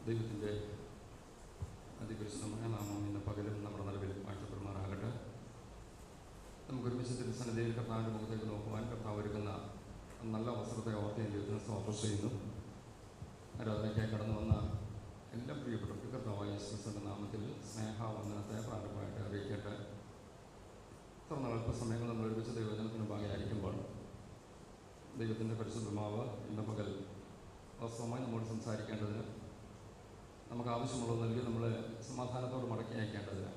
ദൈവത്തിൻ്റെ അതിപരിശുദ്ധമായ നാമം ഇന്ന് പകലും നമ്മുടെ നിലവിൽ വാഴ്ത്തപ്പെടുമാറാകട്ടെ. നമുക്കൊരുമിച്ച് തിരുസന്നിധിയിൽ കർത്താവിൻ്റെ മുഖത്തേക്ക് നോക്കുവാൻ കർത്താവ് ഒരുക്കുന്ന നല്ല അവസരത്തെ ഓർത്ത് ദൈവത്തിന് സ്തോത്രം ചെയ്യുന്നു. ആരാധനയ്ക്കായി കടന്നു വന്ന എല്ലാ പ്രിയപ്പെട്ടവർക്കും കർത്താവായ യേശുക്രിസ്തുവിൻ്റെ നാമത്തിൽ സ്നേഹവന്ദനത്തെ പ്രാരംഭമായിട്ട് അറിയിക്കട്ടെ. തുടർന്ന് അല്പസമയങ്ങൾ നമ്മൾ ഒരുമിച്ച് ദൈവജനത്തിന് ഭാഗമായിരിക്കുമ്പോൾ ദൈവത്തിൻ്റെ പരിശുദ്ധമാവ് ഇന്ന് പകൽ വാസ്തവമായി നമ്മോട് സംസാരിക്കേണ്ടതിന്, നമുക്ക് ആവശ്യമുള്ളത് നൽകി നമ്മളെ സമാധാനത്തോട് മടക്കി അയക്കേണ്ടതിന്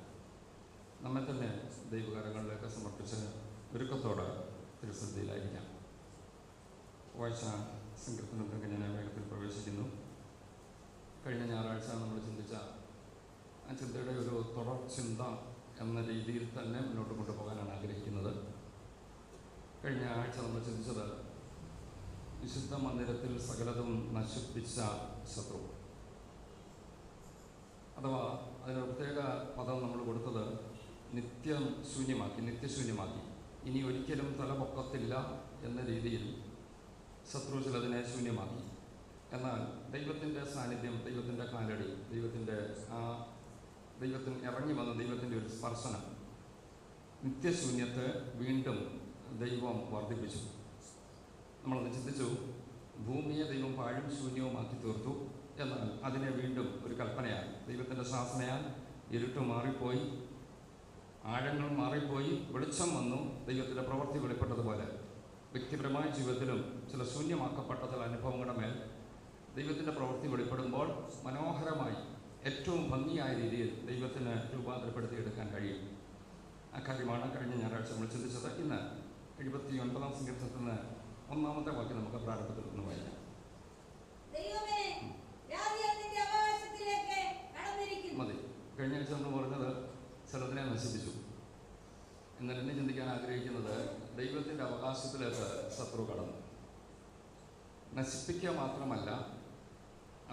നമ്മെ തന്നെ ദൈവകാര്യങ്ങളിലേക്ക് സമർപ്പിച്ച് ഒരുക്കത്തോടെ തിരുസന്നിധിയിലായിരിക്കാം. വാഴ്ച സങ്കീർത്തനത്തിലേക്ക് ഞാൻ വേഗത്തിൽ പ്രവേശിക്കുന്നു. കഴിഞ്ഞ ഞായറാഴ്ച നമ്മൾ ചിന്തിച്ച ആ ചിന്തയുടെ ഒരു തുടർ ചിന്ത എന്ന രീതിയിൽ തന്നെ മുന്നോട്ട് കൊണ്ടുപോകാനാണ് ആഗ്രഹിക്കുന്നത്. കഴിഞ്ഞ ആഴ്ച നമ്മൾ ചിന്തിച്ചത് വിശുദ്ധ മന്ദിരത്തിൽ സകലതും നശിപ്പിച്ച ശത്രു, അഥവാ അതിന് പ്രത്യേക പദം നമ്മൾ കൊടുത്തത് നിത്യശൂന്യമാക്കി, ഇനി ഒരിക്കലും തലപൊക്കത്തില്ല എന്ന രീതിയിൽ ശത്രു ചിലതിനെ ശൂന്യമാക്കി. എന്നാൽ ദൈവത്തിൻ്റെ സാന്നിധ്യം, ദൈവത്തിൻ്റെ കാലടി, ദൈവത്തിന് ഇറങ്ങി വന്ന ദൈവത്തിൻ്റെ ഒരു സ്പർശനം നിത്യശൂന്യത്തെ വീണ്ടും ദൈവം വർദ്ധിപ്പിച്ചു. നമ്മളത് ചിന്തിച്ചു. ഭൂമിയെ ദൈവം പാഴും ശൂന്യവുമാക്കി തീർത്തു. എന്നാൽ അതിനെ വീണ്ടും ഒരു കൽപ്പനയാൽ, ദൈവത്തിൻ്റെ ശാസനയാൽ ഇരുട്ട് മാറിപ്പോയി, ആഴങ്ങൾ മാറിപ്പോയി, വെളിച്ചം വന്നു. ദൈവത്തിൻ്റെ പ്രവൃത്തി വെളിപ്പെട്ടതുപോലെ വ്യക്തിപരമായ ജീവിതത്തിലും ചില ശൂന്യമാക്കപ്പെട്ട ചില അനുഭവങ്ങളുടെ മേൽ ദൈവത്തിൻ്റെ പ്രവൃത്തി വെളിപ്പെടുമ്പോൾ മനോഹരമായി, ഏറ്റവും ഭംഗിയായ രീതിയിൽ ദൈവത്തിന് രൂപാന്തരപ്പെടുത്തിയെടുക്കാൻ കഴിയും. ആ കാര്യമാണ് കഴിഞ്ഞ ഞായറാഴ്ച നമ്മൾ ചിന്തിച്ചത്. ഇന്ന് 79-ാം സങ്കീർത്തനത്തിന് 1-ാമത്തെ വാക്യം നമുക്ക് പ്രാരംഭത്തിൽ നിന്ന് വായിക്കാം. മതി. കഴിഞ്ഞ ആഴ്ച നമ്മൾ പറഞ്ഞത് ചിലതിനെ നശിപ്പിച്ചു. എന്നാൽ എന്നെ ചിന്തിക്കാൻ ആഗ്രഹിക്കുന്നത് ദൈവത്തിൻ്റെ അവകാശത്തിലേക്ക് ശത്രു കടന്നു. നശിപ്പിക്കുക മാത്രമല്ല,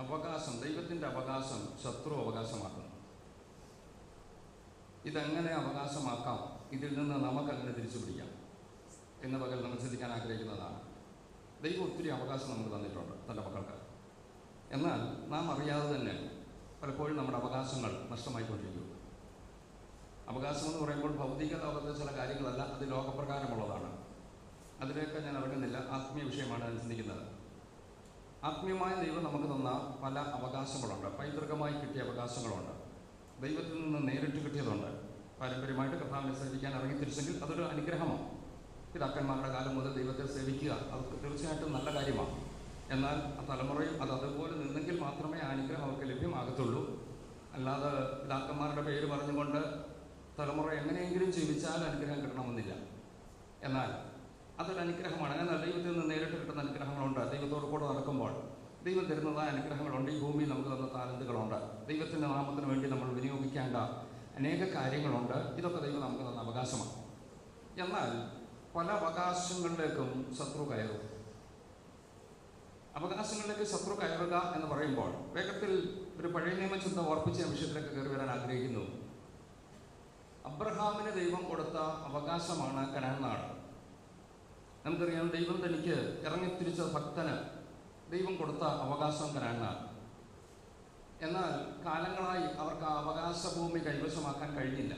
അവകാശം, ദൈവത്തിൻ്റെ അവകാശം ശത്രു അവകാശമാക്കുന്നു. ഇതെങ്ങനെ അവകാശമാക്കാം, ഇതിൽ നിന്ന് നമുക്കങ്ങനെ തിരിച്ചു പിടിക്കാം എന്ന പകൽ നമ്മൾ ചിന്തിക്കാൻ ആഗ്രഹിക്കുന്നതാണ്. ദൈവം ഒത്തിരി അവകാശം നമുക്ക് തന്നിട്ടുണ്ട് തൻ്റെ മക്കൾക്ക്. എന്നാൽ നാം അറിയാതെ തന്നെ പലപ്പോഴും നമ്മുടെ അവകാശങ്ങൾ നഷ്ടമായിക്കൊണ്ടിരിക്കും. അവകാശം എന്ന് പറയുമ്പോൾ ഭൗതിക ലോകത്തെ ചില കാര്യങ്ങളല്ല, അത് ലോകപ്രകാരമുള്ളതാണ്. അതിലേക്ക് ഞാൻ ഇറങ്ങുന്നില്ല. ആത്മീയ വിഷയമാണ് ഞാൻ ചിന്തിക്കുന്നത്. ആത്മീയമായ ദൈവം നമുക്ക് തന്ന പല അവകാശങ്ങളുണ്ട്. പൈതൃകമായി കിട്ടിയ അവകാശങ്ങളുണ്ട്, ദൈവത്തിൽ നിന്ന് നേരിട്ട് കിട്ടിയതുണ്ട്. പാരമ്പര്യമായിട്ട് കർത്താവിനെ സേവിക്കാൻ ഇറങ്ങി തിരിച്ചെങ്കിൽ അതൊരു അനുഗ്രഹമാണ്. പിതാക്കന്മാരുടെ കാലം മുതൽ ദൈവത്തെ സേവിക്കുക, അത് തീർച്ചയായിട്ടും നല്ല കാര്യമാണ്. എന്നാൽ ആ തലമുറയും അത് അതുപോലെ നിന്നെങ്കിൽ മാത്രമേ ആ അനുഗ്രഹം അവർക്ക് ലഭ്യമാകത്തുള്ളൂ. അല്ലാതെ പിതാക്കന്മാരുടെ പേര് പറഞ്ഞുകൊണ്ട് തലമുറ എങ്ങനെയെങ്കിലും ജീവിച്ചാൽ അനുഗ്രഹം കിട്ടണമെന്നില്ല. എന്നാൽ അതൊരു അനുഗ്രഹമാണ്. എന്നാൽ ദൈവത്തിൽ നിന്ന് നേരിട്ട് കിട്ടുന്ന അനുഗ്രഹങ്ങളുണ്ട്. ദൈവത്തോട് കൂടെ നടക്കുമ്പോൾ ദൈവം തരുന്നതായ അനുഗ്രഹങ്ങളുണ്ട്. ഈ ഭൂമിയിൽ നമുക്ക് തന്ന താലന്തുകളുണ്ട്. ദൈവത്തിൻ്റെ നാമത്തിന് വേണ്ടി നമ്മൾ വിനിയോഗിക്കേണ്ട അനേക കാര്യങ്ങളുണ്ട്. ഇതൊക്കെ ദൈവം നമുക്ക് തന്ന അവകാശമാണ്. എന്നാൽ പല അവകാശങ്ങളിലേക്കും ശത്രു കയറും. അവകാശങ്ങളിലേക്ക് ശത്രു കയറുക എന്ന് പറയുമ്പോൾ വേഗത്തിൽ ഒരു പഴയ നിയമചിന്ത ഓർപ്പിച്ച വിഷയത്തിലേക്ക് കയറി വരാൻ ആഗ്രഹിക്കുന്നു. അബ്രഹാമിന് ദൈവം കൊടുത്ത അവകാശമാണ് കനാൻ നാട്. നമുക്കറിയാം, ദൈവം തനിക്ക് ഇറങ്ങിത്തിരിച്ച ഭക്തന് ദൈവം കൊടുത്ത അവകാശം കനാൻ നാട്. എന്നാൽ കാലങ്ങളായി അവർക്ക് ആ അവകാശ ഭൂമി കൈവശമാക്കാൻ കഴിഞ്ഞില്ല.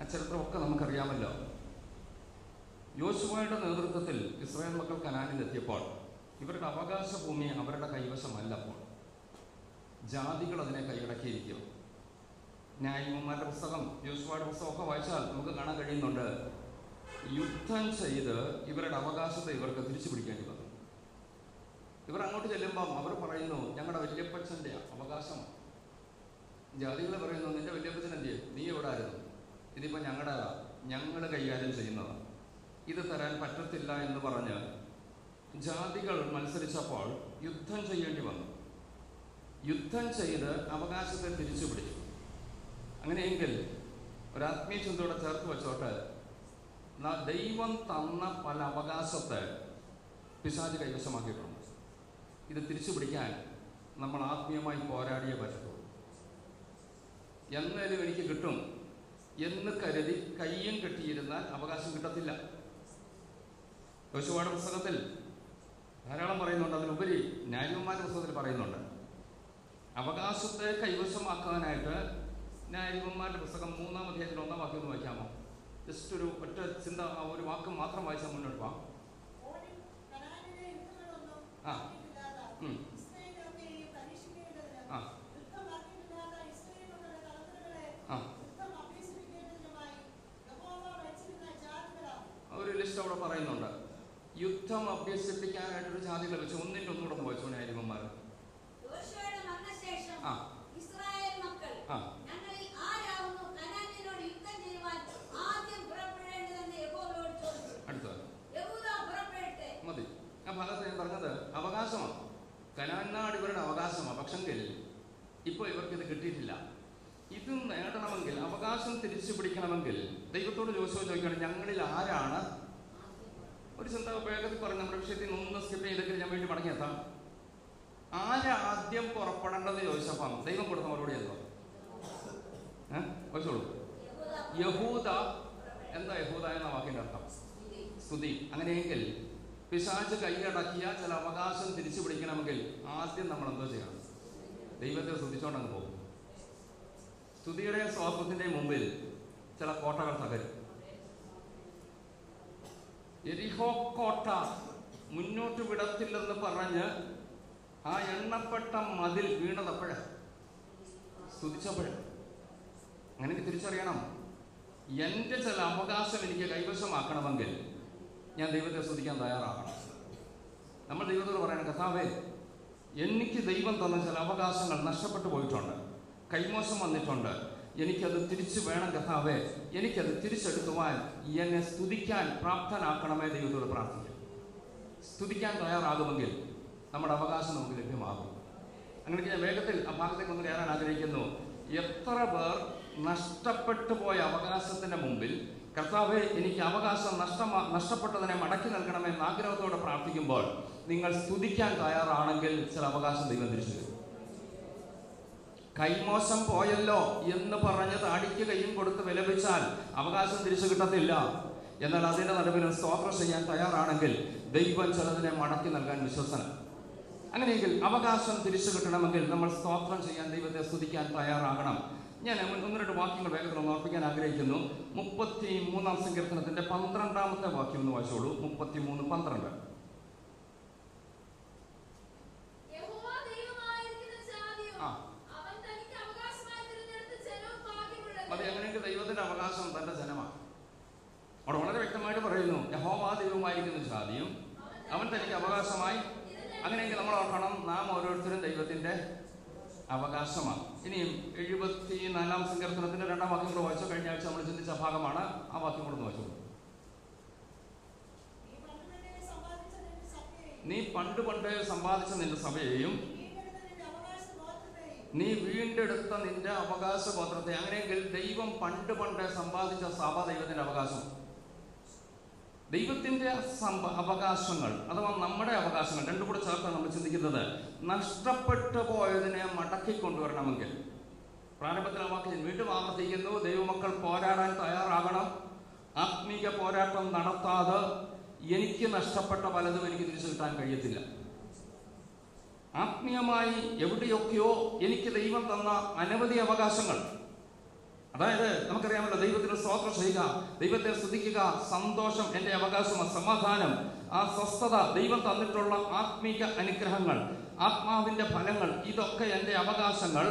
ആ ചരിത്രമൊക്കെ നമുക്കറിയാമല്ലോ. യോശുവയുടെ നേതൃത്വത്തിൽ ഇസ്രായേൽ മക്കൾ കനാനിലെത്തിയപ്പോൾ ഇവരുടെ അവകാശ ഭൂമി അവരുടെ കൈവശമല്ല. അപ്പോൾ ജാതികൾ അതിനെ കൈയടക്കിയിരിക്കും. ന്യായാധിപന്മാരുടെ പുസ്തകം, യോശുവയുടെ പുസ്തകമൊക്കെ വായിച്ചാൽ നമുക്ക് കാണാൻ കഴിയുന്നുണ്ട്. യുദ്ധം ചെയ്ത് ഇവരുടെ അവകാശത്തെ ഇവർക്ക് തിരിച്ചു പിടിക്കേണ്ടി വന്നു. ഇവർ അങ്ങോട്ട് ചെല്ലുമ്പം അവർ പറയുന്നു, ഞങ്ങളുടെ വല്യപ്പച്ചൻ്റെ അവകാശമാണ്. ജാതികൾ പറയുന്നു, നിന്റെ വല്യപ്പച്ചൻ എന്ത് ചെയ്യും, നീ എവിടെ ആയിരുന്നു, ഇതിപ്പോൾ ഞങ്ങളുടേതാണ്, ഞങ്ങൾ കൈകാര്യം ചെയ്യുന്നതാണ്, ഇത് തരാൻ പറ്റത്തില്ല എന്ന് പറഞ്ഞ് ജാതികൾ മത്സരിച്ചപ്പോൾ യുദ്ധം ചെയ്യേണ്ടി വന്നു. യുദ്ധം ചെയ്ത് അവകാശത്തെ തിരിച്ചു പിടിച്ചു. അങ്ങനെയെങ്കിൽ ഒരാത്മീയ ചിന്തയോടെ ചേർത്ത് വെച്ചോട്ട്, ദൈവം തന്ന പല അവകാശത്തെ പിശാച് കൈവശമാക്കിയിട്ടുണ്ട്. ഇത് തിരിച്ചു പിടിക്കാൻ നമ്മൾ ആത്മീയമായി പോരാടിയേ പറ്റത്തുള്ളൂ. എന്നാലും എനിക്ക് കിട്ടും എന്ന് കരുതി കയ്യും കെട്ടിയിരുന്നാൽ അവകാശം കിട്ടത്തില്ല. യോശുവയുടെ പുസ്തകത്തിൽ ധാരാളം പറയുന്നുണ്ട്. അതിലുപരി ന്യായാധിപന്മാരുടെ പുസ്തകത്തിൽ പറയുന്നുണ്ട്. അവകാശത്തെ കൈവശമാക്കാനായിട്ട് ന്യായാധിപന്മാരുടെ പുസ്തകം 3-ാം അധ്യായത്തിൽ 1-ാം വാക്യം ഒന്ന് വായിക്കാമോ? ജസ്റ്റ് ഒരു ഒറ്റ ചിന്ത, ഒരു വാക്ക് മാത്രം വായിച്ചാൽ മുന്നോട്ട് പോവാം. ആ ഒരു ലിസ്റ്റ് അവിടെ പറയുന്നുണ്ട്. യുദ്ധം അഭ്യസിപ്പിക്കാനായിട്ടൊരു ജാതികളെ വെച്ച് ഒന്നിൻ്റെ ഒന്നുകൂടെ ഒന്ന് വായിച്ചു ന്യായാധിപന്മാർ. മതി. ആ ഭാഗത്ത് ഞാൻ പറഞ്ഞത് അവകാശമാണ്. കനാനാട് ഇവരുടെ അവകാശമാണ്. പക്ഷെങ്കിൽ ഇപ്പോൾ ഇവർക്കിത് കിട്ടിയിട്ടില്ല. ഇത് നേടണമെങ്കിൽ, അവകാശം തിരിച്ചു പിടിക്കണമെങ്കിൽ ദൈവത്തോട് ചോദിക്കണം, ഞങ്ങളിൽ ആരാണ്? ഒരു ചിന്ത വേഗത്തിൽ പറഞ്ഞ് നമ്മുടെ വിഷയത്തിൽ ഒന്ന് സ്കിപ്പ് ചെയ്തെങ്കിൽ ഞാൻ വേണ്ടി മടങ്ങിയെത്താം. ആദ്യം പുറപ്പെടേണ്ടത് ചോദിച്ചപ്പം ദൈവം കൊടുത്ത മറുപടി എന്തോ? ചോദിച്ചോളൂ. യഹൂദ. എന്താ യഹൂദ എന്ന വാക്കിന്റെ അർത്ഥം? സ്തുതി. അങ്ങനെയെങ്കിൽ പിശാച് കൈയടക്കിയ ചില അവകാശം തിരിച്ചു പിടിക്കണമെങ്കിൽ ആദ്യം നമ്മൾ എന്തോ ചെയ്യണം? ദൈവത്തെ സ്തുതിച്ചോണ്ടങ്ങ് പോകും. സ്തുതിയുടെ സ്വാർത്ഥത്തിന്റെ മുമ്പിൽ ചില കോട്ടകൾ തകരും. എരിഹോ കോട്ട മുന്നോട്ട് വിടത്തില്ലെന്ന് പറഞ്ഞ് ആ എണ്ണപ്പെട്ട മതിൽ വീണതപ്പോഴ സ്തുതിച്ചപ്പോഴ. അങ്ങനെ തിരിച്ചറിയണം, എൻ്റെ ചില അവകാശം എനിക്ക് കൈവശമാക്കണമെങ്കിൽ ഞാൻ ദൈവത്തെ സ്തുതിക്കാൻ തയ്യാറാകണം. നമ്മൾ ദൈവത്തോട് പറയണം, കർത്താവേ, എനിക്ക് ദൈവം തന്ന ചില അവകാശങ്ങൾ നഷ്ടപ്പെട്ടു പോയിട്ടുണ്ട്, കൈമോശം വന്നിട്ടുണ്ട്, എനിക്കത് തിരിച്ചു വേണം കർത്താവേ, എനിക്കത് തിരിച്ചെടുക്കുവാൻ എന്നെ സ്തുതിക്കാൻ പ്രാപ്തനാക്കണമേ. ദൈവത്തോട് പ്രാർത്ഥിക്കും. സ്തുതിക്കാൻ തയ്യാറാകുമെങ്കിൽ നമ്മുടെ അവകാശം നമുക്ക് ലഭ്യമാകും. അങ്ങനെ ഞാൻ വേഗത്തിൽ ആ ഭാഗത്തേക്ക് ഒന്ന് കയറാൻ ആഗ്രഹിക്കുന്നു. എത്ര പേർ നഷ്ടപ്പെട്ടു പോയ അവകാശത്തിന്റെ മുമ്പിൽ കർത്താവേ, എനിക്ക് അവകാശം നഷ്ടപ്പെട്ടതിനെ മടക്കി നൽകണമെന്ന് ആഗ്രഹത്തോടെ പ്രാർത്ഥിക്കുമ്പോൾ നിങ്ങൾ സ്തുതിക്കാൻ തയ്യാറാണെങ്കിൽ ചില അവകാശം ദൈവം തിരിച്ചു തരും. കൈമോശം പോയല്ലോ എന്ന് പറഞ്ഞ് താടിക്ക് കൈയും കൊടുത്ത് വിലപിച്ചാൽ അവകാശം തിരിച്ചു കിട്ടത്തില്ല. എന്നാൽ അതിന്റെ നടുവിലും സ്തോത്രം ചെയ്യാൻ തയ്യാറാണെങ്കിൽ ദൈവം ചിലതിനെ മടക്കി നൽകാൻ വിശ്വസന. അങ്ങനെയെങ്കിൽ അവകാശം തിരിച്ചു കിട്ടണമെങ്കിൽ നമ്മൾ സ്തോത്രം ചെയ്യാൻ, ദൈവത്തെ സ്തുതിക്കാൻ തയ്യാറാകണം. ഞാൻ 1-2 വാക്യങ്ങൾ വേഗത്തിൽ ഒന്ന് ഓർപ്പിക്കാൻ ആഗ്രഹിക്കുന്നു. 33-ാം സങ്കീർത്തനത്തിന്റെ 12-ാമത്തെ വാക്യം ഒന്ന് വായിച്ചോളൂ. 33:12. മതി. അങ്ങനെയെങ്കിൽ ദൈവത്തിന്റെ അവകാശം തന്റെ ജനമാണ്. അവിടെ വളരെ വ്യക്തമായിട്ട് പറയുന്നു, യഹോവ ദൈവമായിരിക്കുന്ന ജാതിയും അവൻ തനിക്ക് അവകാശമായി. അങ്ങനെയെങ്കിൽ നമ്മൾ ഓർക്കണം, നാം ഓരോരുത്തരും ദൈവത്തിന്റെ അവകാശമാണ്. ഇനിയും 74-ാം സങ്കീർത്തനത്തിന്റെ 2-ാം വാക്യം കൂടെ വായിച്ചോ. കഴിഞ്ഞ ആഴ്ച നമ്മൾ ചിന്തിച്ച ഭാഗമാണ്. ആ വാക്യം കൂടെ വായിച്ചോളൂ. നീ പണ്ട് സമ്പാദിച്ച നിന്റെ സഭയെയും നീ വീണ്ടെടുത്ത നിന്റെ അവകാശ ഗോത്രത്തെ. അങ്ങനെയെങ്കിൽ ദൈവം പണ്ട് സമ്പാദിച്ച സഭ ദൈവത്തിന്റെ അവകാശം. ദൈവത്തിന്റെ അവകാശങ്ങൾ അഥവാ നമ്മുടെ അവകാശങ്ങൾ രണ്ടും കൂടെ ചേർത്താണ് നമ്മൾ ചിന്തിക്കുന്നത്. നഷ്ടപ്പെട്ടു പോയതിനെ മടക്കി കൊണ്ടുവരണമെങ്കിൽ, പ്രാരംഭത്തിൽ ആ വാക്ക് ഞാൻ വീണ്ടും ആവർത്തിക്കുന്നു, ദൈവമക്കൾ പോരാടാൻ തയ്യാറാകണം. ആത്മീക പോരാട്ടം നടത്താതെ എനിക്ക് നഷ്ടപ്പെട്ട പലതും എനിക്ക് തിരിച്ചു കിട്ടാൻ കഴിയത്തില്ല. ആത്മീയമായി എവിടെയൊക്കെയോ എനിക്ക് ദൈവം തന്ന അനവധി അവകാശങ്ങൾ, അതായത് നമുക്കറിയാമല്ലോ, ദൈവത്തിന് സ്തോത്രം ചെയ്യുക, ദൈവത്തെ സ്തുതിക്കുക, സന്തോഷം എൻ്റെ അവകാശമാണ്, സമാധാനം, ആ സ്വസ്ഥത, ദൈവം തന്നിട്ടുള്ള ആത്മീക അനുഗ്രഹങ്ങൾ, ആത്മാവിന്റെ ഫലങ്ങൾ, ഇതൊക്കെ എൻ്റെ അവകാശങ്ങൾ.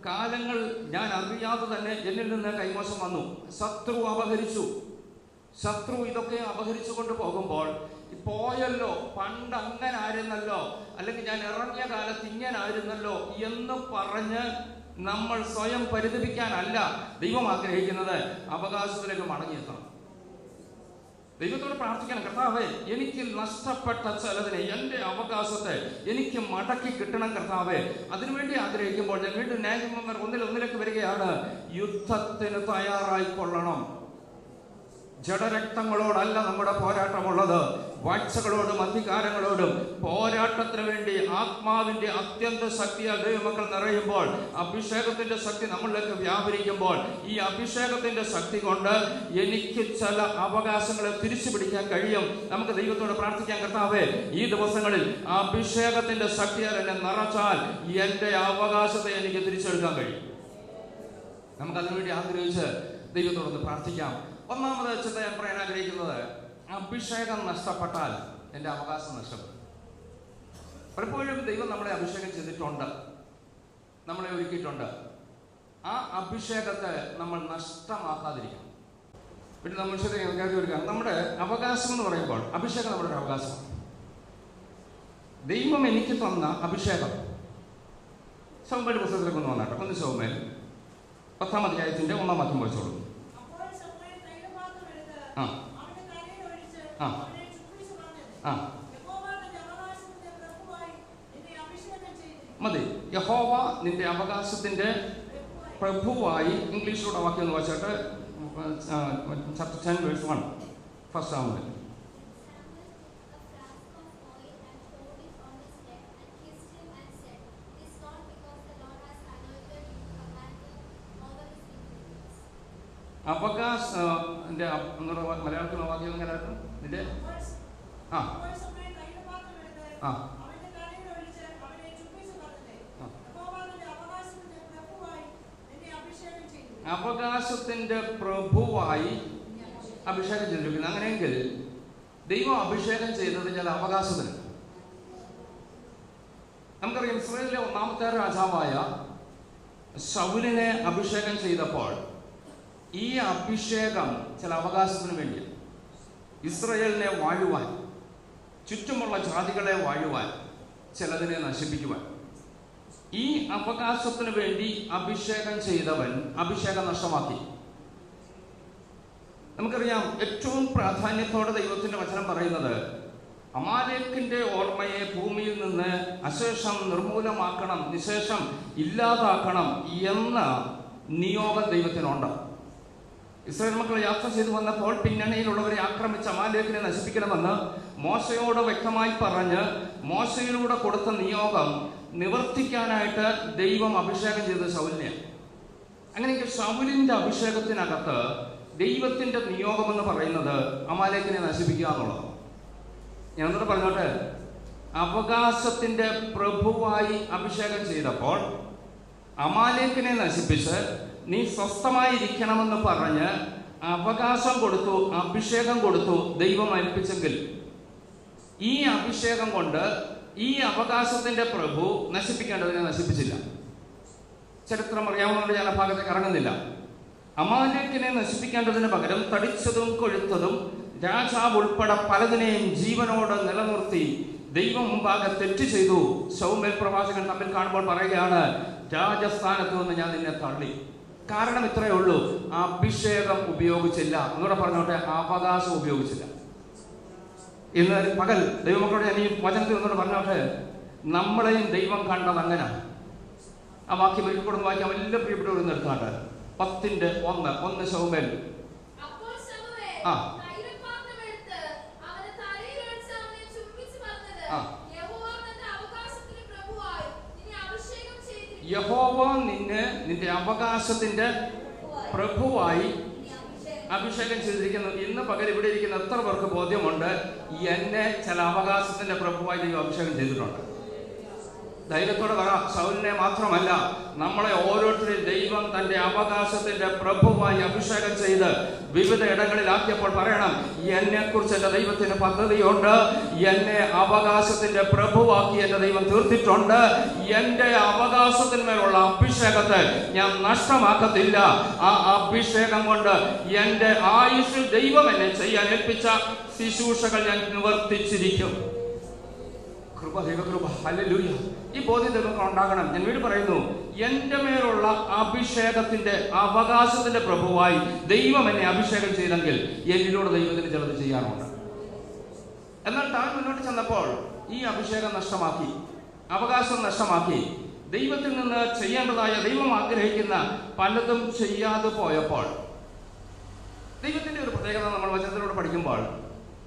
കാലങ്ങൾ ഞാൻ അറിയാതെ തന്നെ എന്നിൽ നിന്ന് കൈമോശം വന്നു. ശത്രു അപഹരിച്ചു. ശത്രു ഇതൊക്കെ അപഹരിച്ചു കൊണ്ട് പോകുമ്പോൾ പോയല്ലോ, പണ്ട് അങ്ങനെ ആയിരുന്നല്ലോ, അല്ലെങ്കിൽ ഞാൻ ഇറങ്ങിയ കാലത്ത് ഇങ്ങനെ ആയിരുന്നല്ലോ എന്ന് പറഞ്ഞ് നമ്മൾ സ്വയം പരിതപിക്കാനല്ല ദൈവം ആഗ്രഹിക്കുന്നത്. അവകാശത്തിലേക്ക് മടങ്ങിയെത്തണം. ദൈവത്തോട് പ്രാർത്ഥിക്കണം, കർത്താവേ, എനിക്ക് നഷ്ടപ്പെട്ട ചിലതിനെ, എൻ്റെ അവകാശത്തെ എനിക്ക് മടക്കി കിട്ടണം കർത്താവേ. അതിനുവേണ്ടി ആഗ്രഹിക്കുമ്പോൾ ഞാൻ വീണ്ടും ന്യായാധിപന്മാർ 1-1 വരികയാണ്. യുദ്ധത്തിന് തയ്യാറായിക്കൊള്ളണം. ജഡരക്തങ്ങളോടല്ല നമ്മുടെ പോരാട്ടമുള്ളത്, വാഴ്ചകളോടും അധികാരങ്ങളോടും. പോരാട്ടത്തിന് വേണ്ടി ആത്മാവിന്റെ അത്യന്ത ശക്തിയാൽ ദൈവമക്കൾ നിറയുമ്പോൾ, അഭിഷേകത്തിന്റെ ശക്തി നമ്മളിലേക്ക് വ്യാപരിക്കുമ്പോൾ, ഈ അഭിഷേകത്തിന്റെ ശക്തി കൊണ്ട് എനിക്ക് ചില അവകാശങ്ങളെ തിരിച്ചു പിടിക്കാൻ കഴിയും. നമുക്ക് ദൈവത്തോട് പ്രാർത്ഥിക്കാൻ, കർത്താവേ, ഈ ദിവസങ്ങളിൽ അഭിഷേകത്തിന്റെ ശക്തിയാൽ എന്നെ നിറച്ചാൽ എന്റെ അവകാശത്തെ എനിക്ക് തിരിച്ചെടുക്കാൻ കഴിയും. നമുക്കതിനുവേണ്ടി ആഗ്രഹിച്ച് ദൈവത്തോടൊന്ന് പ്രാർത്ഥിക്കാം. ഒന്നാമത് ചിന്ത ഞാൻ പറയാൻ ആഗ്രഹിക്കുന്നത്, അഭിഷേകം നഷ്ടപ്പെട്ടാൽ എൻ്റെ അവകാശം നഷ്ടപ്പെടും. പലപ്പോഴും ദൈവം നമ്മളെ അഭിഷേകം ചെയ്തിട്ടുണ്ട്, നമ്മളെ ഒരുക്കിയിട്ടുണ്ട്. ആ അഭിഷേകത്തെ നമ്മൾ നഷ്ടമാക്കാതിരിക്കണം. പിന്നെ നമ്മൾ ഒരുക്കുക. നമ്മുടെ അവകാശം എന്ന് പറയുമ്പോൾ അഭിഷേകം നമ്മുടെ ഒരു അവകാശമാണ്. ദൈവം എനിക്ക് തന്ന അഭിഷേകം. ശൗമേൽ പുസ്തകത്തിലേക്ക് ഒന്ന് വന്നാട്ടെ. 1 ശൗമേൽ 10-ാം അധ്യായത്തിന്റെ 1-ാം വാക്യം വായിച്ചോളൂ. മതി. യഹോവ നിന്റെ അവകാശത്തിന്റെ പ്രഭുവായി. ഇംഗ്ലീഷിലൂടെ വാക്യം ഒന്ന് വായിച്ചിട്ട് chapter 10 verse 1 ഫസ്റ്റ് സാമുവേൽ. അവകാശന്റെ മലയാളത്തിലുള്ള വാക്യം എങ്ങനെ നിന്റെ അവകാശത്തിന്റെ പ്രഭുവായി അഭിഷേകം ചെയ്തിരിക്കുന്നു. അങ്ങനെയെങ്കിൽ ദൈവം അഭിഷേകം ചെയ്തത് ചില അവകാശത്തിന്. നമുക്കറിയാം, ഇസ്രായേലിലെ 1-ാമത്തെ രാജാവായ ശൗലിനെ അഭിഷേകം ചെയ്തപ്പോൾ ഈ അഭിഷേകം ചില അവകാശത്തിന് വേണ്ടിയാണ്. ഇസ്രായേലിനെ വാഴുവാൻ, ചുറ്റുമുള്ള ജാതികളെ വാഴുവാൻ, ചിലതിനെ നശിപ്പിക്കുവാൻ. ഈ അവകാശത്തിന് വേണ്ടി അഭിഷേകം ചെയ്തവൻ അഭിഷേകം നഷ്ടമാക്കി. നമുക്കറിയാം, ഏറ്റവും പ്രാധാന്യത്തോടെ ദൈവത്തിന്റെ വചനം പറയുന്നത് അമാലേക്കിന്റെ ഓർമ്മയെ ഭൂമിയിൽ നിന്ന് അശേഷം നിർമൂലമാക്കണം, നിശേഷം ഇല്ലാതാക്കണം എന്ന നിയോഗം ദൈവത്തിനുണ്ട്. ഇസ്രായേൽ മക്കൾ യാത്ര ചെയ്തു വന്നപ്പോൾ പിന്നണിയിലുള്ളവരെ ആക്രമിച്ച അമാലേക്കിനെ നശിപ്പിക്കണമെന്ന് മോശയോട് വ്യക്തമായി പറഞ്ഞ് മോശയിലൂടെ കൊടുത്ത നിയോഗം നിവർത്തിക്കാനായിട്ട് ദൈവം അഭിഷേകം ചെയ്ത ശൗലിനെയാണ്. അങ്ങനെയെങ്കിൽ ശൗലിന്റെ അഭിഷേകത്തിനകത്ത് ദൈവത്തിന്റെ നിയോഗമെന്ന് പറയുന്നത് അമാലേക്കിനെ നശിപ്പിക്കുക എന്നുള്ളത്. ഞാൻ എന്നിട്ട് പറഞ്ഞോട്ടെ, അവകാശത്തിന്റെ പ്രഭുവായി അഭിഷേകം ചെയ്തപ്പോൾ അമാലേക്കിനെ നശിപ്പിച്ച് നീ സ്വസ്ഥമായിരിക്കണമെന്ന് പറഞ്ഞ് അവകാശം കൊടുത്തു, അഭിഷേകം കൊടുത്തു ദൈവം ഏൽപ്പിച്ചെങ്കിൽ ഈ അഭിഷേകം കൊണ്ട് ഈ അവകാശത്തിന്റെ പ്രഭു നശിപ്പിക്കേണ്ടതിനെ നശിപ്പിച്ചില്ല. ചരിത്രം അറിയാവുന്നതുകൊണ്ട് ഞാൻ ആ ഭാഗത്തേക്ക് ഇറങ്ങുന്നില്ല. അമാലേക്കിനെ നശിപ്പിക്കേണ്ടതിന് പകരം തടിച്ചതും കൊഴുത്തതും രാജാവ് ഉൾപ്പെടെ പലതിനെയും ജീവനോട് നിലനിർത്തി ദൈവം മുമ്പാകെ തെറ്റ് ചെയ്തു. ശൗമേൽ പ്രവാചകൻ തമ്മിൽ കാണുമ്പോൾ പറയുകയാണ്, രാജസ്ഥാനത്ത് നിന്ന് ഞാൻ നിന്നെ തള്ളി. കാരണം ഇത്രയേ ഉള്ളൂ, അഭിഷേകം ഉപയോഗിച്ചില്ല. എന്നൂടെ പറഞ്ഞോട്ടെ, അവകാശം ഉപയോഗിച്ചില്ല. ഇന്ന് പകൽ ദൈവമക്കളോട് ഞാൻ ഈ വചനത്തിൽ ഒന്നുകൂടെ പറഞ്ഞോട്ടെ, നമ്മളെയും ദൈവം കണ്ടത് അങ്ങനെ. ആ വാക്യം ഒരിക്കലും വായിക്കാൻ എല്ലാ പ്രിയപ്പെട്ടവരും എടുക്കാണ്ട് 10:1 ശൗമേൽ. യഹോവ നിന്റെ അവകാശത്തിന്റെ പ്രഭുവായി അഭിഷേകം ചെയ്തിരിക്കുന്നു. ഇന്ന് പകൽ ഇവിടെ ഇരിക്കുന്ന എത്ര പേർക്ക് ബോധ്യമുണ്ട് എന്നെ ചില അവകാശത്തിന്റെ പ്രഭുവായി ദൈവം അഭിഷേകം ചെയ്തിട്ടുണ്ട്? ധൈര്യത്തോടെ പറ, ശൗലിനെ മാത്രമല്ല നമ്മളെ ഓരോരുത്തരെയും ദൈവം തന്റെ അവകാശത്തിന്റെ പ്രഭുവായി അഭിഷേകം ചെയ്ത് വിവിധ ഇടങ്ങളിലാക്കിയപ്പോൾ പറയണം, എന്നെ കുറിച്ച് എന്റെ ദൈവത്തിന് പദ്ധതിയുണ്ട്. എന്നെ അവകാശത്തിന്റെ പ്രഭുവാക്കി എന്റെ ദൈവം തീർത്തിട്ടുണ്ട്. എന്റെ അവകാശത്തിന്മേലുള്ള അഭിഷേകത്തെ ഞാൻ നഷ്ടമാക്കത്തില്ല. ആ അഭിഷേകം കൊണ്ട് എന്റെ ആയുസ്സിൽ ദൈവം എന്നെ ചെയ്യാൻ ഏൽപ്പിച്ച ശുശ്രൂഷകൾ ഞാൻ നിവർത്തിച്ചിരിക്കും. കൃപ, ദൈവകൃപ, ഹല്ലേലൂയ. ഈ ബോധ്യം നിങ്ങൾക്ക് ഉണ്ടാകണം. ഞാൻ വീണ്ടും പറയുന്നു, എന്റെ മേലുള്ള അഭിഷേകത്തിന്റെ അവകാശത്തിന്റെ പ്രഭുവായി ദൈവം എന്നെ അഭിഷേകം ചെയ്തെങ്കിൽ എന്നിലൂടെ ദൈവത്തിന് ചിലത് ചെയ്യാനുണ്ട്. എന്നാൽ താൻ മുന്നോട്ട് ചെന്നപ്പോൾ ഈ അഭിഷേകം നഷ്ടമാക്കി, അവകാശം നഷ്ടമാക്കി, ദൈവത്തിൽ നിന്ന് ചെയ്യേണ്ടതായ ദൈവം ആഗ്രഹിക്കുന്ന പലതും ചെയ്യാതെ പോയപ്പോൾ ദൈവത്തിന്റെ ഒരു പ്രത്യേകത നമ്മൾ വചനത്തിലൂടെ പഠിക്കുമ്പോൾ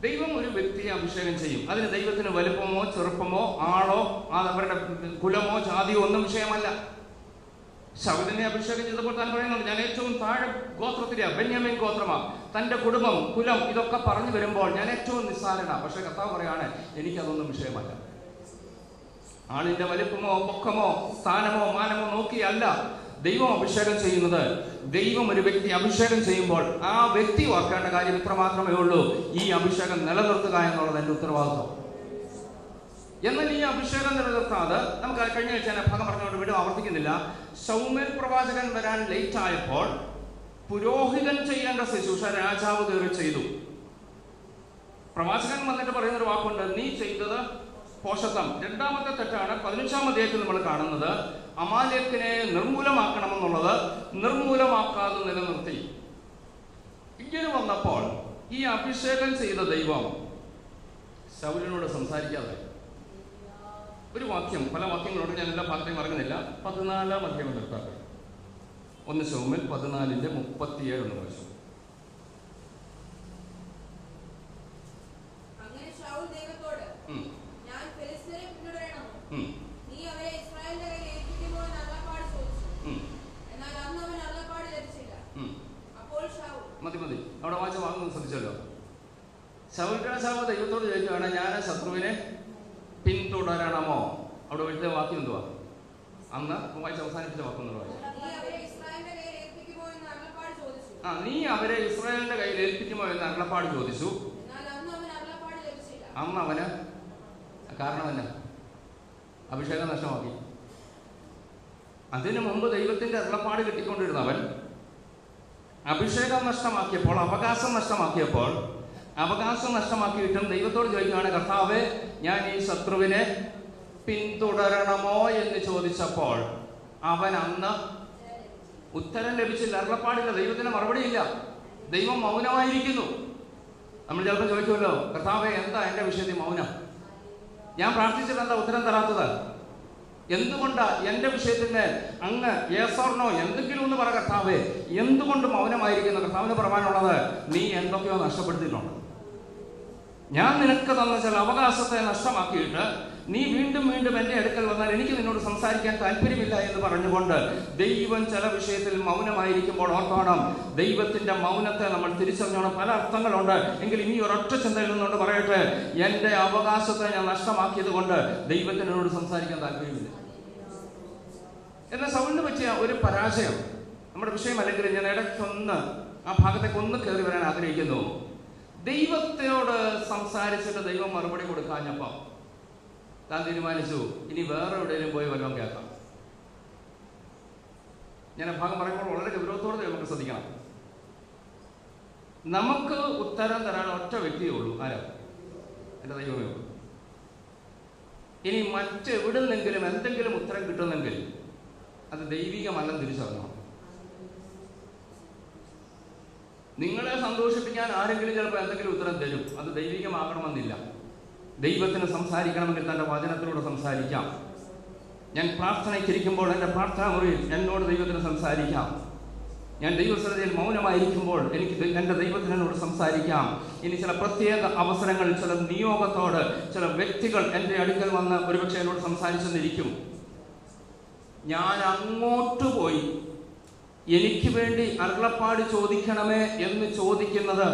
ദൈവം ഒരു വ്യക്തിയെ അഭിഷേകം ചെയ്യും. അതിന് ദൈവത്തിന് വലുപ്പമോ ചെറുപ്പമോ ആളോ അവരുടെ കുലമോ ജാതിയോ ഒന്നും വിഷയമല്ല. ശൗലിനെ അഭിഷേകം ചെയ്തപ്പോൾ താൻ പറയുന്നുണ്ട്, ഞാൻ ഏറ്റവും താഴെ ഗോത്രത്തിലെ ബെന്യാമീൻ ഗോത്രമാ, തൻ്റെ കുടുംബം കുലം ഇതൊക്കെ പറഞ്ഞു വരുമ്പോൾ ഞാൻ ഏറ്റവും നിസ്സാരനാ. പക്ഷെ കർത്താവ് പറയാണ്, എനിക്കതൊന്നും വിഷയമല്ല. ആളിന്റെ വലുപ്പമോ പൊക്കമോ സ്ഥാനമോ മാനമോ നോക്കിയല്ല ദൈവം അഭിഷേകം ചെയ്യുന്നത്. ദൈവം ഒരു വ്യക്തി അഭിഷേകം ചെയ്യുമ്പോൾ ആ വ്യക്തി ഓർക്കേണ്ട കാര്യം ഇത്ര മാത്രമേ ഉള്ളൂ: ഈ അഭിഷേകം നിലനിർത്തുക എന്നുള്ളത് എൻ്റെ ഉത്തരവാദിത്വം. എന്നാൽ ഈ അഭിഷേകം നിലനിർത്താതെ നമുക്ക് കഴിഞ്ഞ ആഴ്ച ഞാൻ ഭാഗം പറഞ്ഞുകൊണ്ട് വീണ്ടും ആവർത്തിക്കുന്നില്ല. ശൗമേൽ പ്രവാചകൻ വരാൻ ലേറ്റ് ആയപ്പോൾ പുരോഹിതൻ ചെയ്യേണ്ട ശുശ്രൂഷ രാജാവ് കയറി ചെയ്തു. പ്രവാചകൻ വന്നിട്ട് പറയുന്നൊരു വാക്കുണ്ട്, നീ ചെയ്തത് പോഷത്വം. രണ്ടാമത്തെ തെറ്റാണ് 15-ാം അധ്യായത്തിൽ നമ്മൾ കാണുന്നത്. അമാലേക്കിനെ നിർമൂലമാക്കണമെന്നുള്ളത് നിർമൂലമാക്കാതെ നിലനിർത്തി. ഇങ്ങനെ വന്നപ്പോൾ ഈ അഭിഷേകം ചെയ്ത ദൈവം ശൗലിനോട് സംസാരിക്കാതെ ഒരു വാക്യം, പല വാക്യങ്ങളോട് ഞാൻ എല്ലാ ഭാഗത്തേയും പറയുന്നില്ല, 14-ാം അധ്യായം നിർത്താറ്. 1 ശമൂവേൽ 14:37 വർഷം. മതി അവിടെ വായിച്ച വാങ്ങുന്നത് ശ്രദ്ധിച്ചല്ലോ. ശൗൽ രാജാവ് ദൈവത്തോട് ചോദിക്കുകയാണ്, ഞാൻ ശത്രുവിനെ പിന്തുടരണമോ? അവിടെ എഴുതിയ വാക്യം എന്തുവാ? അന്ന് വായിച്ച് അവസാനിപ്പിച്ച വാക്യം എന്നുള്ള വായിച്ചു. നീ അവരെ ഇസ്രായേലിന്റെ കയ്യിൽ ഏൽപ്പിക്കുമോ എന്ന് അരുളപ്പാട് ചോദിച്ചു. അന്ന് അവന് കാരണം തന്നെ അഭിഷേകം നഷ്ടമാക്കി. അതിനു മുമ്പ് ദൈവത്തിന്റെ അരുളപ്പാട് കിട്ടിക്കൊണ്ടിരുന്നവൻ അഭിഷേകം നഷ്ടമാക്കിയപ്പോൾ, അവകാശം നഷ്ടമാക്കിയിട്ടും ദൈവത്തോട് ചോദിക്കുകയാണ്, കർത്താവേ, ഞാൻ ഈ ശത്രുവിനെ പിന്തുടരണമോ എന്ന് ചോദിച്ചപ്പോൾ അവൻ അന്ന് ഉത്തരം ലഭിച്ചില്ല. അരുളപ്പാടില്ല, ദൈവത്തിന് മറുപടിയില്ല. ദൈവം മൗനമായിരിക്കുന്നു. നമ്മൾ ചിലപ്പോൾ ചോദിക്കുമല്ലോ, കർത്താവേ, എന്താ എൻ്റെ വിഷയത്തിൽ മൗനം? ഞാൻ പ്രാർത്ഥിച്ചിട്ട് എന്താ ഉത്തരം തരാത്തത്? എന്തുകൊണ്ടാ എൻ്റെ വിഷയത്തിന് അങ്ങ് യേസോർണോ എന്തെങ്കിലും ഒന്ന് പറ കർത്താവേ, എന്തുകൊണ്ട് മൗനമായിരിക്കുന്നു? കർത്താവിന് പറയാനുള്ളത്, നീ എന്തൊക്കെയോ നഷ്ടപ്പെടുത്തിയിട്ടുണ്ട്. ഞാൻ നിനക്ക് തന്ന ചില അവകാശത്തെ നഷ്ടമാക്കിയിട്ട് നീ വീണ്ടും വീണ്ടും എൻ്റെ അടുക്കൽ വന്നാൽ എനിക്ക് നിന്നോട് സംസാരിക്കാൻ താല്പര്യമില്ല എന്ന് പറഞ്ഞുകൊണ്ട് ദൈവം ചില വിഷയത്തിൽ മൗനമായിരിക്കുമ്പോൾ ഓർക്കണം, ദൈവത്തിന്റെ മൗനത്തെ നമ്മൾ തിരിച്ചറിഞ്ഞോണം. പല അർത്ഥങ്ങളുണ്ട്. എങ്കിലും ഈ ഒരൊറ്റ ചിന്തയിൽ നിന്നുകൊണ്ട് പറയട്ടെ, എൻ്റെ അവകാശത്തെ ഞാൻ നഷ്ടമാക്കിയത് കൊണ്ട് ദൈവത്തിന് എന്നോട് സംസാരിക്കാൻ താല്പര്യമില്ല. എന്നാൽ സൗലിന് പറ്റിയ ഒരു പരാജയം നമ്മുടെ വിഷയം അല്ലെങ്കിൽ ഞാൻ ഇടയ്ക്കൊന്ന് ആ ഭാഗത്തേക്ക് ഒന്ന് കയറി വരാൻ ആഗ്രഹിക്കുന്നു. ദൈവത്തോട് സംസാരിച്ചിട്ട് ദൈവം മറുപടി കൊടുക്കാഞ്ഞപ്പം താൻ തീരുമാനിച്ചു, ഇനി വേറെ എവിടെയെങ്കിലും പോയി വല്ലതും കേൾക്കാം. ഞാൻ ആ ഭാഗം പറയുമ്പോൾ വളരെ ഗൗരവത്തോടെ നമുക്ക് ശ്രദ്ധിക്കണം. നമുക്ക് ഉത്തരം തരാൻ ഒറ്റ വ്യക്തിയേ ഉള്ളൂ. ആരാ? എൻ്റെ ദൈവമേ ഉള്ളൂ. ഇനി മറ്റെവിടുന്നെങ്കിലും എന്തെങ്കിലും ഉത്തരം കിട്ടുന്നെങ്കിൽ അത് ദൈവികമല്ലെന്ന് തിരിച്ചറിയണം. നിങ്ങളെ സന്തോഷിപ്പിക്കാൻ ആരെങ്കിലും ചിലപ്പോൾ എന്തെങ്കിലും ഉത്തരം തരും, അത് ദൈവികമാകണമെന്നില്ല. ദൈവത്തിന് സംസാരിക്കണമെങ്കിൽ തൻ്റെ വചനത്തിലൂടെ സംസാരിക്കാം. ഞാൻ പ്രാർത്ഥനയ്ക്കിരിക്കുമ്പോൾ എൻ്റെ പ്രാർത്ഥനാ മുറിയിൽ എന്നോട് ദൈവത്തിന് സംസാരിക്കാം. ഞാൻ ദൈവസന്നിധിയിൽ മൗനമായിരിക്കുമ്പോൾ എനിക്ക് എൻ്റെ ദൈവത്തിനോട് സംസാരിക്കാം. ഇനി ചില പ്രത്യേക അവസരങ്ങളിൽ ചില നിയോഗത്തോട് ചില വ്യക്തികൾ എൻ്റെ അടുക്കൽ വന്ന് ഒരുപക്ഷെ എന്നോട് സംസാരിച്ചെന്നിരിക്കും. ഞാൻ അങ്ങോട്ട് പോയി എനിക്ക് വേണ്ടി അരുളപ്പാട് ചോദിക്കണമേ എന്ന് ചോദിക്കുന്നത്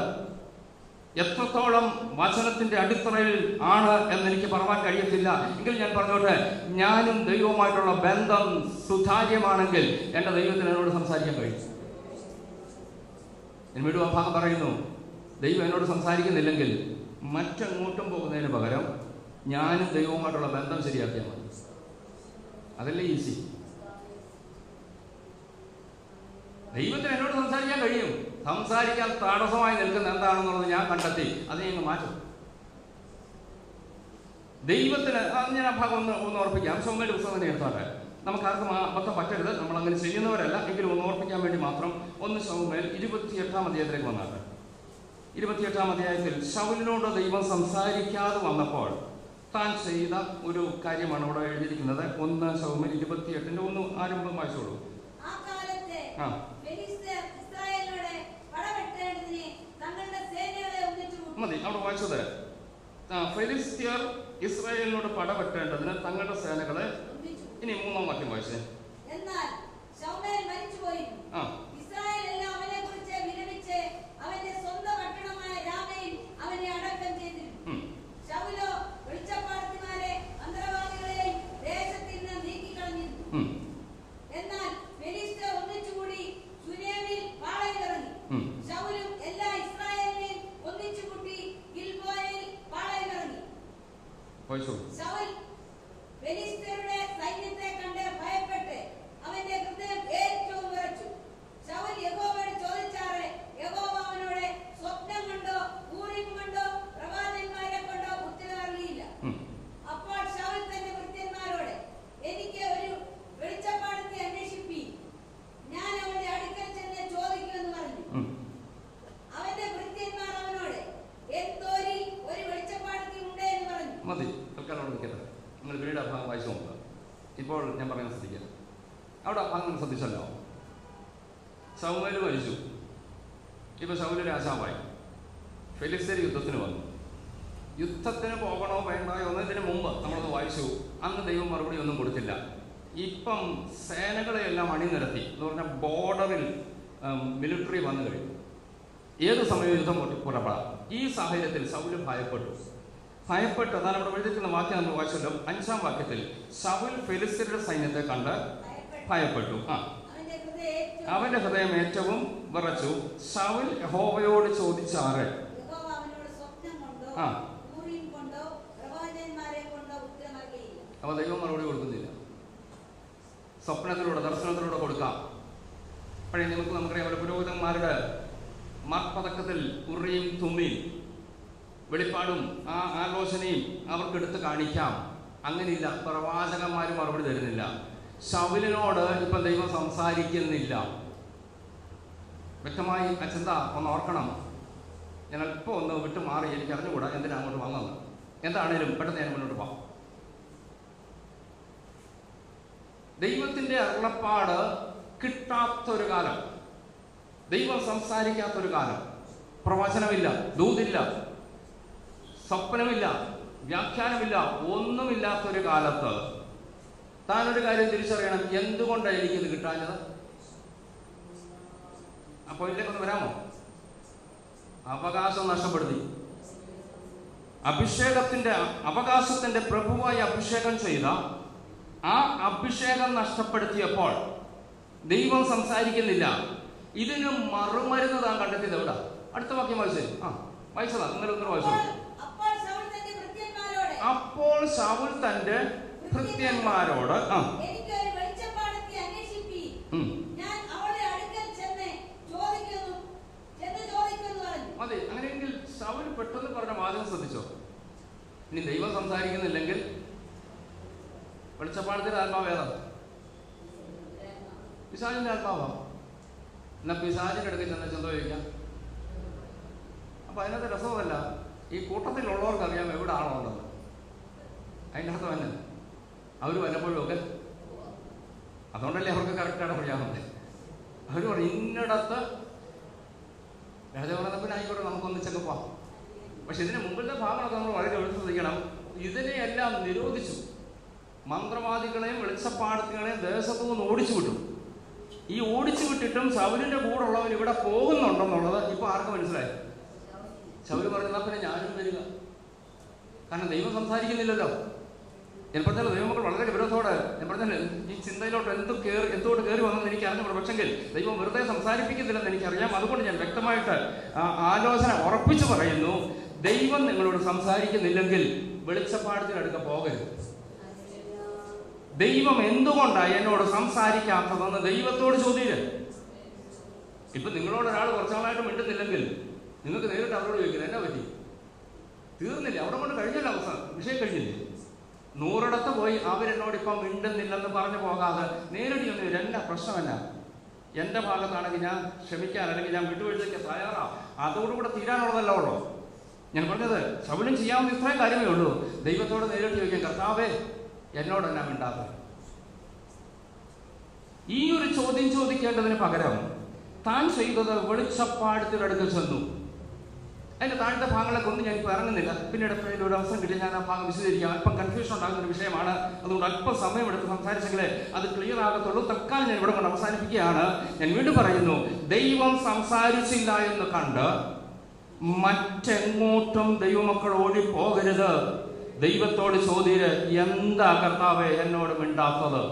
എത്രത്തോളം വചനത്തിന്റെ അടിത്തറയിൽ ആണ് എന്നെനിക്ക് പറയാൻ കഴിയത്തില്ല. എങ്കിൽ ഞാൻ പറഞ്ഞോട്ടെ, ഞാനും ദൈവവുമായിട്ടുള്ള ബന്ധം സുതാര്യമാണെങ്കിൽ എൻ്റെ ദൈവത്തിന് എന്നോട് സംസാരിക്കാൻ കഴിയും. എന്നോട് ആ ഭാഗം പറയുന്നു, ദൈവം എന്നോട് സംസാരിക്കുന്നില്ലെങ്കിൽ മറ്റെങ്ങോട്ടും പോകുന്നതിന് പകരം ഞാനും ദൈവവുമായിട്ടുള്ള ബന്ധം ശരിയാക്കിയാൽ മതി. അതല്ലേ ഈസി. ദൈവത്തിന് എന്നോട് സംസാരിക്കാൻ കഴിയും. സംസാരിക്കാൻ തടസ്സമായി നിൽക്കുന്ന എന്താണെന്നുള്ളത് ഞാൻ കണ്ടെത്തി, അത് ഞങ്ങൾ മാറ്റും. ദൈവത്തിന് ഞാൻ ആ ഭാഗം ഒന്ന് ഓർപ്പിക്കാം. ശമൂവേലിന്റെ പുസ്തകം തന്നെ എടുത്തോട്ടെ. നമുക്കാർക്കും അബദ്ധം പറ്റരുത്, നമ്മൾ അങ്ങനെ ചെയ്യുന്നവരല്ല. എങ്കിലും ഒന്ന് ഓർപ്പിക്കാൻ വേണ്ടി മാത്രം 1 ശമൂവേൽ 28-ാം അധ്യായത്തിലേക്ക് വന്നാട്ടെ. 28-ാം അധ്യായത്തിൽ ശൗലിനോട് ദൈവം സംസാരിക്കാതെ വന്നപ്പോൾ താൻ ചെയ്ത ഒരു കാര്യമാണ് ഇവിടെ എഴുതിയിരിക്കുന്നത്. 1 ശമൂവേൽ 28 ഒന്ന് ആരംഭം വായിച്ചോളൂ. ആ മതി. അവിടെ വായിച്ചത് ഫെലിസ്ത്യർ ഇസ്രായേലിനോട് പടവെട്ടേണ്ടതിന് തങ്ങളുടെ സേനകളെ. ഇനി 3-ാം വാക്യം വായിച്ചേ. മതി, തൽക്കാലം അവിടെ നിൽക്കട്ടെ. നിങ്ങൾ വീട് ഭാഗം വായിച്ചു നോക്കുക. ഇപ്പോൾ ഞാൻ പറയുന്നത് ശ്രദ്ധിക്കുക. അവിടെ ഭാഗം ശ്രദ്ധിച്ചല്ലോ. ശമൂവേൽ മരിച്ചു. ഇപ്പൊ ശമൂവേൽ രാജാവായി. ഫെലിസ്ത്യർ യുദ്ധത്തിന് വന്നു. യുദ്ധത്തിന് പോകണോ വേണ്ടയോ എന്നതിന് മുമ്പ് നമ്മളത് വായിച്ചു. അന്ന് ദൈവം മറുപടി ഒന്നും കൊടുത്തില്ല. ഇപ്പം സേനകളെയെല്ലാം അണിനിരത്തി എന്ന് പറഞ്ഞാൽ ബോർഡറിൽ മിലിറ്ററി വന്നു കഴിഞ്ഞു. ഏത് സമയവും യുദ്ധം പുറപ്പെടാം. ഈ സാഹചര്യത്തിൽ ശൗല് ഭയപ്പെട്ടു. അതാണ് അവിടെ എഴുതിയിരിക്കുന്ന വാക്യം നമ്മൾ വായിച്ചല്ലോ. 5-ാം വാക്യത്തിൽ ശൗൽ ഫെലിസ്ത്യരുടെ സൈന്യത്തെ കണ്ട് ഭയപ്പെട്ടു. അവന്റെ ഹൃദയം ഏറ്റവും വിറച്ചു. ശൗൽ യഹോവയോട് ചോദിച്ചാറ്. അപ്പൊ ദൈവം മറുപടി കൊടുക്കുന്നില്ല. സ്വപ്നത്തിലൂടെ ദർശനത്തിലൂടെ കൊടുക്കാം. പഴയ നമുക്കറിയാം അവരുടെ പുരോഹിതന്മാരുടെ മാർപ്പതക്കത്തിൽ ഉറിയും തുമ്മിയും വെളിപ്പാടും ആ ആലോചനയും അവർക്കെടുത്ത് കാണിക്കാം. അങ്ങനെയില്ല. പ്രവാചകന്മാർ മറുപടി തരുന്നില്ല. ശൗലിനോട് ഇപ്പം ദൈവം സംസാരിക്കുന്നില്ല. വ്യക്തമായി ആ ചിന്ത ഒന്ന് ഓർക്കണം. ഞാൻ അല്പം ഒന്ന് വിട്ടു മാറി. എനിക്ക് അറിഞ്ഞുകൂടാ എന്തിനാ അങ്ങോട്ട് വന്നത്. എന്താണേലും പെട്ടെന്ന് ഞാൻ മുന്നോട്ട് പോകാം. ദൈവത്തിൻ്റെ അരുളപ്പാട് കിട്ടാത്തൊരു കാലം, ദൈവം സംസാരിക്കാത്തൊരു കാലം, പ്രവചനമില്ല, ദൂതില്ല, സ്വപ്നമില്ല, വ്യാഖ്യാനമില്ല, ഒന്നുമില്ലാത്തൊരു കാലത്ത് താനൊരു കാര്യം തിരിച്ചറിയണം. എന്തുകൊണ്ടാണ് എനിക്കിത് കിട്ടാഞ്ഞത്? അപ്പോൾ ഇതിലേക്കൊന്ന് വരാമോ? അവകാശം നഷ്ടപ്പെടുത്തി. അവകാശത്തിന്റെ പ്രഭുവായി അഭിഷേകം ചെയ്ത ആ അഭിഷേകം നഷ്ടപ്പെടുത്തിയപ്പോൾ ദൈവം സംസാരിക്കുന്നില്ല. ഇതിന് മറുമരുന്ന് താൻ കണ്ടെത്തിയത് എവിടെ? അടുത്ത വാക്യം വായിച്ചേ. വായിച്ചതാ, നിങ്ങൾ ഒന്ന് വായിച്ചോളൂ. അപ്പോൾ ശൗൽ തന്റെ ഭൃത്യന്മാരോട് അതെ, അങ്ങനെയെങ്കിൽ ശൗൽ പെട്ടെന്ന് പറഞ്ഞ വാചകം ശ്രദ്ധിച്ചോ. ഇനി ദൈവം സംസാരിക്കുന്നില്ലെങ്കിൽ വെളിച്ചപ്പാടത്തിന്റെ ആത്മാവ് ഏതാ? പിശാചിന്റെ ആത്മാവാ. എന്നാ പിശാചിന്റെ അടുത്ത് ചെന്ന് ചെന്തോ ചോദിക്കാം. അപ്പൊ അതിനകത്ത് രസമല്ല. ഈ കൂട്ടത്തിലുള്ളവർക്ക് അറിയാം എവിടെ ആണോ ഉള്ളത്. അതിൻ്റെ അർത്ഥം തന്നെ അവർ വല്ലപ്പോഴും ഒക്കെ, അതുകൊണ്ടല്ലേ അവർക്ക് കറക്റ്റായിട്ട് അറിയാവുന്നത്. അവർ പറയും ഇന്നിടത്ത് രാജാവ് പറഞ്ഞപ്പോൾ ആയിക്കോട്ടെ നമുക്കൊന്നിച്ചൊക്കെ പോവാം. പക്ഷെ ഇതിന് മുമ്പിലത്തെ ഭാഗങ്ങളൊക്കെ നമ്മൾ വളരെ എടുത്ത് ശ്രദ്ധിക്കണം. ഇതിനെയെല്ലാം നിരോധിച്ചു. മന്ത്രവാദികളെയും വെളിച്ചപ്പാടത്തികളെയും ദേശത്തു നിന്ന് ഓടിച്ചു വിട്ടു. ഈ ഓടിച്ചു വിട്ടിട്ടും ശൗലിന്റെ കൂടെ ഉള്ളവൻ ഇവിടെ പോകുന്നുണ്ടെന്നുള്ളത് ഇപ്പൊ ആർക്കും മനസ്സിലായി. ശൗല് പറഞ്ഞാൽ പിന്നെ ഞാനും വരിക. കാരണം ദൈവം സംസാരിക്കുന്നില്ലല്ലോ. ഞാൻ പറഞ്ഞാൽ ദൈവമക്കൾ വളരെ ഗൗരവത്തോടെ ഞാൻ പറഞ്ഞാൽ ഈ ചിന്തയിലോട്ട് എന്തുകൊണ്ട് കയറി വന്നെന്ന് എനിക്ക് അറിഞ്ഞു. പക്ഷെങ്കിൽ ദൈവം വെറുതെ സംസാരിപ്പിക്കുന്നില്ലെന്ന് എനിക്കറിയാം. അതുകൊണ്ട് ഞാൻ വ്യക്തമായിട്ട് ആലോചന ഉറപ്പിച്ചു പറയുന്നു. ദൈവം നിങ്ങളോട് സംസാരിക്കുന്നില്ലെങ്കിൽ വെളിച്ചപ്പാടത്തിനടുക്ക പോകരുത്. ദൈവം എന്തുകൊണ്ടാണ് എന്നോട് സംസാരിക്കാത്തതെന്ന് ദൈവത്തോട് ചോദിക്കുക. ഇപ്പൊ നിങ്ങളോട് ഒരാൾ കുറച്ചാളായിട്ട് മിണ്ടുന്നില്ലെങ്കിൽ നിങ്ങൾക്ക് നേരിട്ട് അവരോട് ചോദിക്കുന്നത് എന്നാ പറ്റി? തീർന്നില്ലേ? അവിടെ കൊണ്ട് കഴിഞ്ഞല്ലോ, അവസാനം വിഷയം കഴിഞ്ഞില്ലേ? 100 പോയി അവരെന്നോട് ഇപ്പം മിണ്ടുന്നില്ലെന്ന് പറഞ്ഞു പോകാതെ നേരിട്ട് ഒന്നും എന്നാ പ്രശ്നം എന്നാ? എൻ്റെ ഭാഗത്താണെങ്കിൽ ഞാൻ ക്ഷമിക്കാൻ അല്ലെങ്കിൽ ഞാൻ വിട്ടുവീഴ്ചയ്ക്ക് തയ്യാറാ. അതോടുകൂടെ തീരാനുള്ളതല്ല ഉള്ളൂ. ഞാൻ പറഞ്ഞത് ശൗലും ചെയ്യാവുന്ന ഇത്രയും കാര്യമേ ഉള്ളൂ. ദൈവത്തോട് നേരിട്ട് ചോദിക്കാം, കർത്താവേ എന്നോട് എന്നാ മിണ്ടാത്തത്? ഈ ഒരു ചോദ്യം ചോദിക്കേണ്ടതിന് പകരം താൻ ചെയ്തത് വെളിച്ചപ്പാടത്തിനടുക്കൽ ചെന്നു. അതിൻ്റെ താഴത്തെ ഭാഗങ്ങളൊക്കെ ഒന്നും ഞാനിപ്പോൾ ഇറങ്ങുന്നില്ല. പിന്നീട് എപ്പോഴും ഒരു അവസരം കിട്ടിയ ഞാൻ ആ ഭാഗം വിശദീകരിക്കാം. അല്പം കൺഫ്യൂഷൻ ഉണ്ടാകുന്ന ഒരു വിഷയമാണ്. അതുകൊണ്ട് അല്പം സമയമെടുത്ത് സംസാരിച്ചെങ്കിലേ അത് ക്ലിയർ ആകത്തുള്ളൂ. തൽക്കാലം ഞാൻ ഇവിടെ കൊണ്ട് അവസാനിപ്പിക്കുകയാണ്. ഞാൻ വീണ്ടും പറയുന്നു, ദൈവം സംസാരിച്ചില്ല എന്ന് കണ്ട് മറ്റെങ്ങോട്ടും ദൈവമക്കൾ ഓടിപ്പോകരുത്. ദൈവത്തോട് ചോദ്യര്, എന്താ കർത്താവേ എന്നോട് മിണ്ടാത്തത്?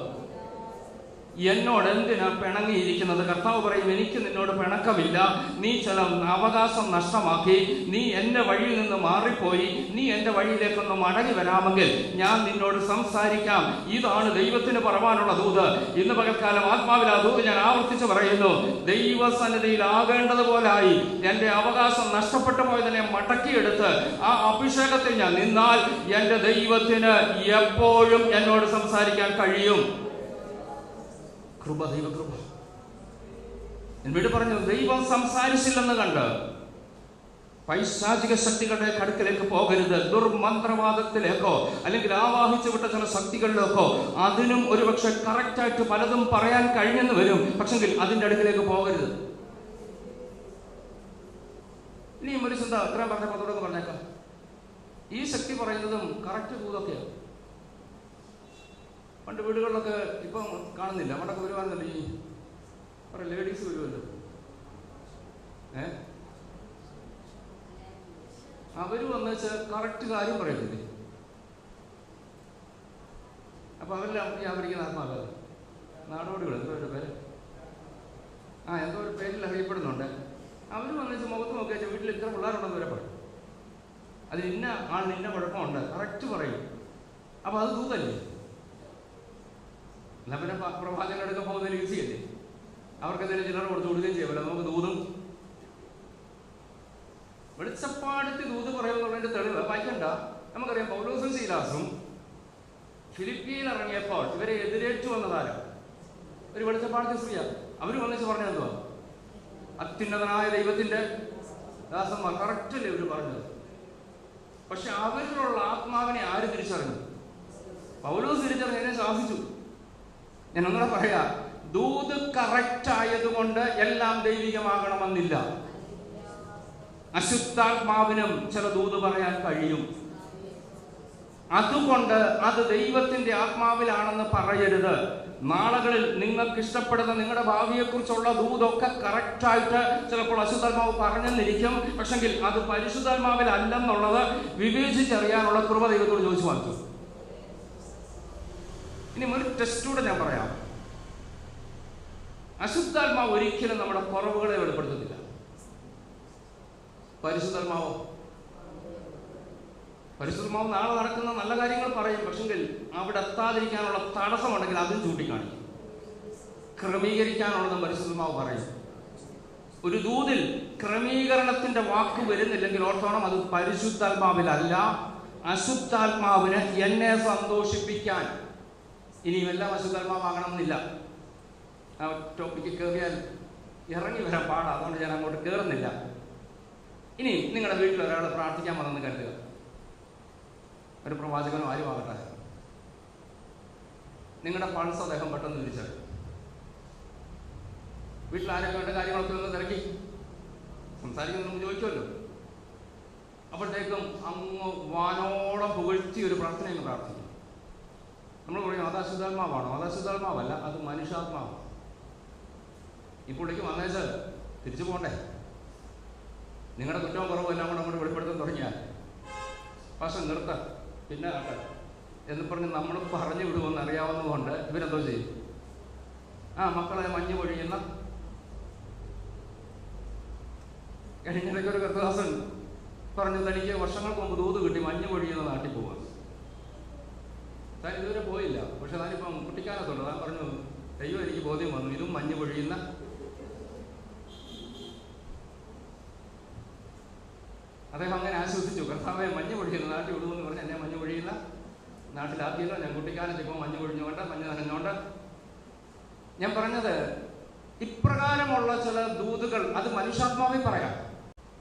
എന്നോട് എന്തിനാ പിണങ്ങിയിരിക്കുന്നത്? കർത്താവ് പറയും, എനിക്ക് നിന്നോട് പിണക്കമില്ല. നീ ചില അവകാശം നഷ്ടമാക്കി, നീ എൻ്റെ വഴിയിൽ നിന്ന് മാറിപ്പോയി, നീ എൻ്റെ വഴിയിലേക്കൊന്ന് മടങ്ങി വരാമെങ്കിൽ ഞാൻ നിന്നോട് സംസാരിക്കാം. ഇതാണ് ദൈവത്തിന് പറയാനുള്ള ദൂത്. ഇന്ന് പകൽക്കാലം ആത്മാവിൽ ആ ദൂത് ഞാൻ ആവർത്തിച്ച് പറയുന്നു. ദൈവസന്നിധിയിലാകേണ്ടതുപോലായി എൻ്റെ അവകാശം നഷ്ടപ്പെട്ടു പോയതിനെ മടക്കിയെടുത്ത് ആ അഭിഷേകത്തിൽ ഞാൻ നിന്നാൽ എൻ്റെ ദൈവത്തിന് എപ്പോഴും എന്നോട് സംസാരിക്കാൻ കഴിയും. കൃപ, ദൈവകൃപ. എന്നോട് പറഞ്ഞു, ദൈവം സംസാരിച്ചില്ലെന്ന് കണ്ട് പൈശാചിക ശക്തികളുടെ കടുക്കിലേക്ക് പോകരുത്. ദുർമന്ത്രവാദത്തിലേക്കോ അല്ലെങ്കിൽ ആവാഹിച്ചു വിട്ട ചില ശക്തികളിലേക്കോ അതിനും ഒരുപക്ഷെ കറക്റ്റായിട്ട് പലതും പറയാൻ കഴിഞ്ഞെന്ന് വരും. പക്ഷെങ്കിൽ അതിൻ്റെ അടുക്കിലേക്ക് പോകരുത്. ഇനിയും ഒരു ചിന്ത ഇത്രയും പറഞ്ഞപ്പോൾ തുടർന്ന് പറഞ്ഞേക്കാം. ഈ ശക്തി പറയുന്നതും കറക്റ്റ് ദൂതൊക്കെയാണ്. പണ്ട് വീടുകളിലൊക്കെ ഇപ്പം കാണുന്നില്ല, പണ്ടൊക്കെ വരുവാന്നല്ലോ ഈ പറയാം ലേഡീസ് വരുമല്ലോ. അവർ വന്നു വെച്ചാൽ കറക്റ്റ് കാര്യം പറയത്തില്ലേ? അപ്പൊ അവരെല്ലാം ഈ ആവരിക്കുന്ന ആത്മാവ് നാടോടികൾ എന്തോ ഒരു പേര് എന്തോ ഒരു പേരിൽ അറിയപ്പെടുന്നുണ്ട്. അവർ വന്നു വെച്ചാൽ മുഖത്ത് നോക്കി വെച്ചാൽ വീട്ടിൽ ഇത്ര പിള്ളേരുണ്ടെന്ന് വരെ പറയും. അത് ഇന്ന ആളിന് ഇന്ന കുഴപ്പമുണ്ട് കറക്റ്റ് പറയും. അപ്പൊ അത് ദൂതല്ലേ? എന്നാൽ പിന്നെ പ്രവാചകൻ എടുക്കാൻ പോകുന്നതിൽ ഈസിയല്ലേ? അവർക്ക് എന്തെങ്കിലും ചിലർ കൊടുത്തു കൊടുക്കുകയും ചെയ്യാമല്ലോ. നമുക്ക് ദൂതും വെളിച്ചപ്പാടത്തിൽ ദൂത് പറയുമെന്നുള്ളതിന്റെ തെളിവ് വായിക്കണ്ട. നമുക്കറിയാം, പൗലോസും ശീലാസും ഫിലിപ്പിയിൽ ഇറങ്ങിയപ്പോൾ ഇവരെ എതിരേറ്റു വന്നതാരാ? ഒരു വെളിച്ചപ്പാടത്തിൽ സ്ത്രീയ. അവർ വന്നിച്ച് പറഞ്ഞത് എന്തുവാ? അത്യുന്നതനായ ദൈവത്തിന്റെ ദാസന്മാർ. കറക്റ്റല്ലേ ഇവർ പറഞ്ഞത്? പക്ഷെ അവരിലുള്ള ആത്മാവിനെ ആര് തിരിച്ചറിഞ്ഞു? പൗലോസ് തിരിച്ചറിഞ്ഞതിനെ ശാസിച്ചു. ഞാൻ ഒന്നുകൂടെ പറയാ, ദൂത് കറക്റ്റ് ആയതുകൊണ്ട് എല്ലാം ദൈവികമാകണമെന്നില്ല. അശുദ്ധാത്മാവിനും ചില ദൂത് പറയാൻ കഴിയും. അതുകൊണ്ട് അത് ദൈവത്തിന്റെ ആത്മാവിലാണെന്ന് പറയരുത്. നാളുകളിൽ നിങ്ങൾക്ക് ഇഷ്ടപ്പെടുന്ന നിങ്ങളുടെ ഭാവിയെക്കുറിച്ചുള്ള ദൂതൊക്കെ കറക്റ്റായിട്ട് ചിലപ്പോൾ അശുദ്ധാത്മാവ് പറഞ്ഞെന്നിരിക്കും. പക്ഷെങ്കിൽ അത് പരിശുദ്ധാത്മാവിൽ അല്ലെന്നുള്ളത് വിവേചിച്ചറിയാനുള്ള കൃപ ദൈവത്തോട് ചോദിച്ചു വാങ്ങിച്ചു. ഇനി ഒരു ടെസ്റ്റൂടെ ഞാൻ പറയാം. അശുദ്ധാത്മാവ് ഒരിക്കലും നമ്മുടെ കുറവുകളെ വെളിപ്പെടുത്തുന്നില്ല. പരിശുദ്ധാത്മാവ് നാളെ നടക്കുന്ന നല്ല കാര്യങ്ങൾ പറയും. പക്ഷെങ്കിൽ അവിടെ എത്താതിരിക്കാനുള്ള തടസ്സമുണ്ടെങ്കിൽ അതും ചൂണ്ടിക്കാണിക്കും. ക്രമീകരിക്കാനുള്ളതും പരിശുദ്ധാത്മാവ് പറയും. ഒരു ദൂതിൽ ക്രമീകരണത്തിന്റെ വാക്ക് വരുന്നില്ലെങ്കിൽ ഓർത്തോണം, അത് പരിശുദ്ധാത്മാവിലല്ല, അശുദ്ധാത്മാവിന് എന്നെ സന്തോഷിപ്പിക്കാൻ. ഇനിയും എല്ലാം അശുദ്ധാത്മാവാകണമെന്നില്ല. ആ ടോപ്പിക്ക് കയറിയാൽ ഇറങ്ങി വരാൻ പാടാ. അതുകൊണ്ട് ഞാൻ അങ്ങോട്ട് കയറുന്നില്ല. ഇനി നിങ്ങളുടെ വീട്ടിൽ ഒരാൾ പ്രാർത്ഥിക്കാൻ വന്നെന്ന് കരുതുക. ഒരു പ്രവാചകനോ ആരും ആകട്ടെ. നിങ്ങളുടെ പൾസ് അദ്ദേഹം പെട്ടെന്ന് തിരിച്ചറിയും. വീട്ടിൽ ആരൊക്കെ വേണ്ട കാര്യങ്ങളൊക്കെ ഒന്ന് തിരക്കി സംസാരിക്കുന്നു ചോദിക്കുമല്ലോ. അപ്പോഴത്തേക്കും അങ്ങ് വാനോളം പുകഴ്ത്തി ഒരു പ്രാർത്ഥനയെന്ന് പ്രാർത്ഥിക്കും. നമ്മൾ പറയും, അത് അശുദ്ധാത്മാവാണോ? അത് അശുദ്ധാത്മാവല്ല, അത് മനുഷ്യാത്മാവാണ്. ഈ പുള്ളിക്ക് വന്നേച്ച് തിരിച്ചു പോകണ്ടേ? നിങ്ങളുടെ കുറ്റവും കുറവും എല്ലാം കൂടെ അങ്ങോട്ട് വെളിപ്പെടുത്താൻ തുടങ്ങിയാൽ പക്ഷെ നിർത്ത പിന്നെ ആട്ടെ എന്ന് പറഞ്ഞ് നമ്മൾ പറഞ്ഞു വിടുമെന്ന് അറിയാവുന്നതുകൊണ്ട് ഇവരെന്തോ ചെയ്യും? മക്കളെ മഞ്ഞ് പൊഴിയുന്ന കഴിഞ്ഞിടയ്ക്ക് ഒരു കർത്തദാസൻ പറഞ്ഞു, തനിക്ക് വർഷങ്ങൾക്ക് മുമ്പ് ദൂത് കിട്ടി മഞ്ഞ് പൊഴിയുന്ന നാട്ടിൽ പോവാൻ. താൻ ഇതുവരെ പോയില്ല, പക്ഷെ താനിപ്പം കുട്ടിക്കാലത്തുണ്ട്. താൻ പറഞ്ഞു, അയ്യോ എനിക്ക് ബോധ്യം വന്നു, ഇതും മഞ്ഞ് പൊഴിയുന്ന. അദ്ദേഹം അങ്ങനെ ആശ്വസിച്ചു. കർത്താവെ മഞ്ഞ് പൊഴിയുന്ന നാട്ടിൽ വിടുമെന്ന് പറഞ്ഞ് എന്നെ മഞ്ഞ് പൊഴിയുന്ന നാട്ടിലാക്കിയല്ലോ. ഞാൻ കുട്ടിക്കാലത്ത് ഇപ്പോൾ മഞ്ഞ് പൊഴിഞ്ഞുകൊണ്ട് മഞ്ഞ് നനഞ്ഞുകൊണ്ട്. ഞാൻ പറഞ്ഞത്, ഇപ്രകാരമുള്ള ചില ദൂതുകൾ അത് മനുഷ്യാത്മാവിൽ പറയാം.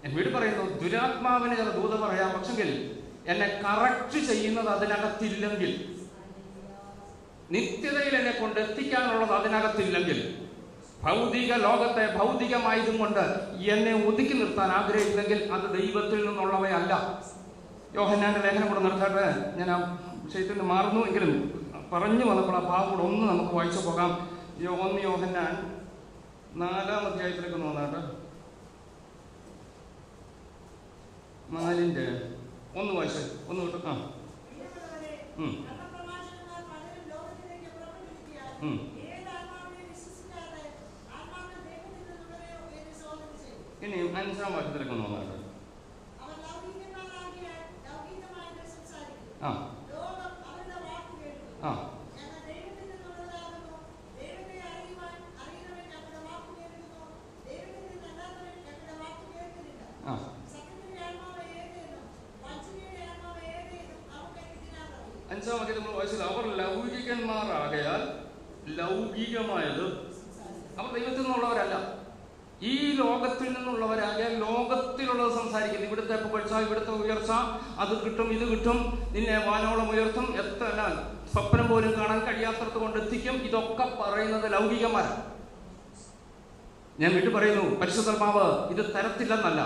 ഞാൻ വീട് പറയുന്നു, ദുരാത്മാവിന് ചില ദൂത് പറയാം. പക്ഷെങ്കിൽ എന്നെ കറക്റ്റ് ചെയ്യുന്നത് അതിനകത്തില്ലെങ്കിൽ, നിത്യതയിൽ എന്നെ കൊണ്ട് എത്തിക്കാനുള്ളത് അതിനകത്തില്ലെങ്കിൽ, ഭൗതിക ലോകത്തെ ഭൗതികമായതും കൊണ്ട് എന്നെ ഒതുക്കി നിർത്താൻ ആഗ്രഹിക്കുന്നെങ്കിൽ അത് ദൈവത്തിൽ നിന്നുള്ളവയല്ല. യോഹന്നാന്റെ ലേഖനം കൂടെ നിർത്തട്ടെ. ഞാൻ ആ വിഷയത്തിൽ നിന്ന് മാറുന്നു എങ്കിലും പറഞ്ഞു വന്നപ്പോൾ ആ ഭാഗം കൂടെ ഒന്ന് നമുക്ക് വായിച്ചു പോകാം. 1 യോഹന്നാൻ 4-ാം അധ്യായത്തിലേക്ക് ഒന്ന് വന്നാട്ടെ. 4:1 വായിച്ചു ഒന്ന് കിട്ടും. ഇനി 5-ാം വാക്യത്തിലേക്ക് ഒന്ന് വന്നാട്ടെ. അഞ്ചാം വാക്യത്തിൽ നമ്മൾ വായിച്ചത് അവർ ലൗകികന്മാരാകയാൽ ലൗകികമായത് അവർ ദൈവത്തിൽ നിന്നുള്ളവരല്ല, ഈ ലോകത്തിൽ നിന്നുള്ളവരാകയാൽ ലോകത്തിലുള്ളത് സംസാരിക്കുന്നു. ഇവിടുത്തെ പുകഴ്ച, ഇവിടുത്തെ ഉയർച്ച, അത് കിട്ടും, ഇത് കിട്ടും, നിന്നെ വാനോളം ഉയർത്തും, എത്ര സ്വപ്നം പോലും കാണാൻ കഴിയാത്തത് കൊണ്ട് എത്തിക്കും. ഇതൊക്കെ പറയുന്നത് ലൗകികന്മാരാണ്. ഞാൻ വീട്ടിൽ പറയുന്നു, പരിശുദ്ധാത്മാവ് ഇത് തരത്തില്ലെന്നല്ല.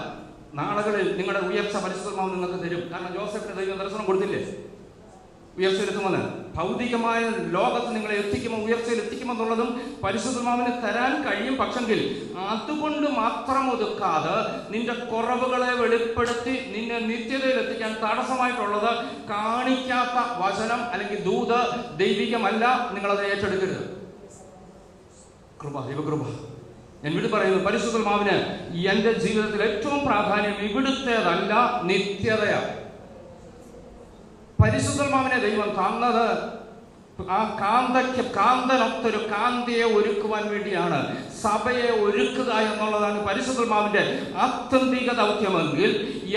നാളുകളിൽ നിങ്ങളുടെ ഉയർച്ച പരിശുദ്ധാത്മാവ് നിങ്ങൾക്ക് തരും. കാരണം ജോസഫിന് ദൈവം ദർശനം കൊടുത്തില്ലേ ഉയർച്ചയിലെത്തുമെന്ന്. ഭൗതികമായ ലോകത്ത് നിങ്ങളെ ഉയർച്ചയിൽ എത്തിക്കുമെന്നുള്ളതും പരിശുദ്ധാത്മാവിന് തരാൻ കഴിയും. പക്ഷെങ്കിൽ അതുകൊണ്ട് മാത്രം ഒതുക്കാതെ നിന്റെ കുറവുകളെ വെളിപ്പെടുത്തി നിന്നെ നിത്യതയിൽ എത്തിക്കാൻ തടസ്സമായിട്ടുള്ളത് കാണിക്കാത്ത വചനം അല്ലെങ്കിൽ ദൂത് ദൈവികമല്ല. നിങ്ങളത് ഏറ്റെടുക്കരുത്. കൃപ, ദൈവകൃപ. ഞാൻ വീട് പറയുന്നു, പരിശുദ്ധാത്മാവിന് എൻ്റെ ജീവിതത്തിൽ ഏറ്റവും പ്രാധാന്യം ഇവിടുത്തേതല്ല, നിത്യതയാണ്. പരിശുദ്ധാത്മാവിനെ ദൈവം തന്നത് ആ കാന്തനൊത്തൊരു കാന്തിയെ ഒരുക്കുവാൻ വേണ്ടിയാണ്. സഭയെ ഒരുക്കുക എന്നുള്ളതാണ് പരിശുദ്ധാത്മാവിന്റെ ആത്യന്തിക ദൗത്യമെങ്കിൽ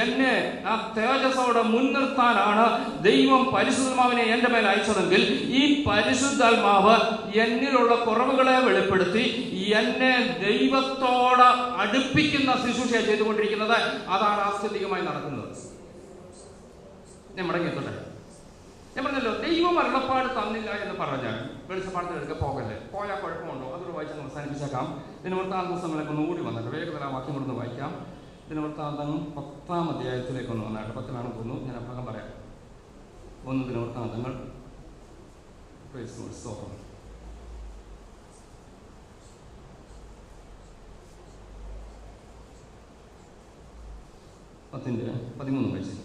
എന്നെ ആ തേജസ്സോടെ മുൻനിർത്താനാണ് ദൈവം പരിശുദ്ധാത്മാവിനെ എൻ്റെ മേൽ അയച്ചതെങ്കിൽ ഈ പരിശുദ്ധാത്മാവ് എന്നിലുള്ള കുറവുകളെ വെളിപ്പെടുത്തി എന്നെ ദൈവത്തോട് അടുപ്പിക്കുന്ന ശുശ്രൂഷ ചെയ്തുകൊണ്ടിരിക്കുന്നത്. അതാണ് ആത്യന്തികമായി നടക്കുന്നത്. ഞാൻ മടങ്ങിയെത്തട്ടെ. ഞാൻ പറഞ്ഞല്ലോ, ദൈവം അരുളപ്പാട് തന്നില്ല എന്ന് പറഞ്ഞാൽ വെളിച്ചപ്പാടത്തിലെടുக்க പോകല്ലേ. പോയാൽ കുഴപ്പമുണ്ടോ? അതൊരു വായിച്ച് അവസാനിപ്പിച്ചേക്കാം. ദിനവൃത്താന്ത പുസ്തകങ്ങളൊക്കെ ഒന്ന് കൂടി വന്നിട്ട് വേഗത്തിൽ ആ വാക്യം കൊണ്ടൊന്ന് വായിക്കാം. ദിനവൃത്താന്തം 10-ാം അധ്യായത്തിലേക്കൊന്ന് വന്നായിട്ട് 10-ലാണ് തോന്നുന്നു. ഞാൻ ആ ഭാഗം പറയാം. 1 ദിനവൃത്താന്തങ്ങൾ. സ്തോത്രം. 10:13 വായിച്ചു.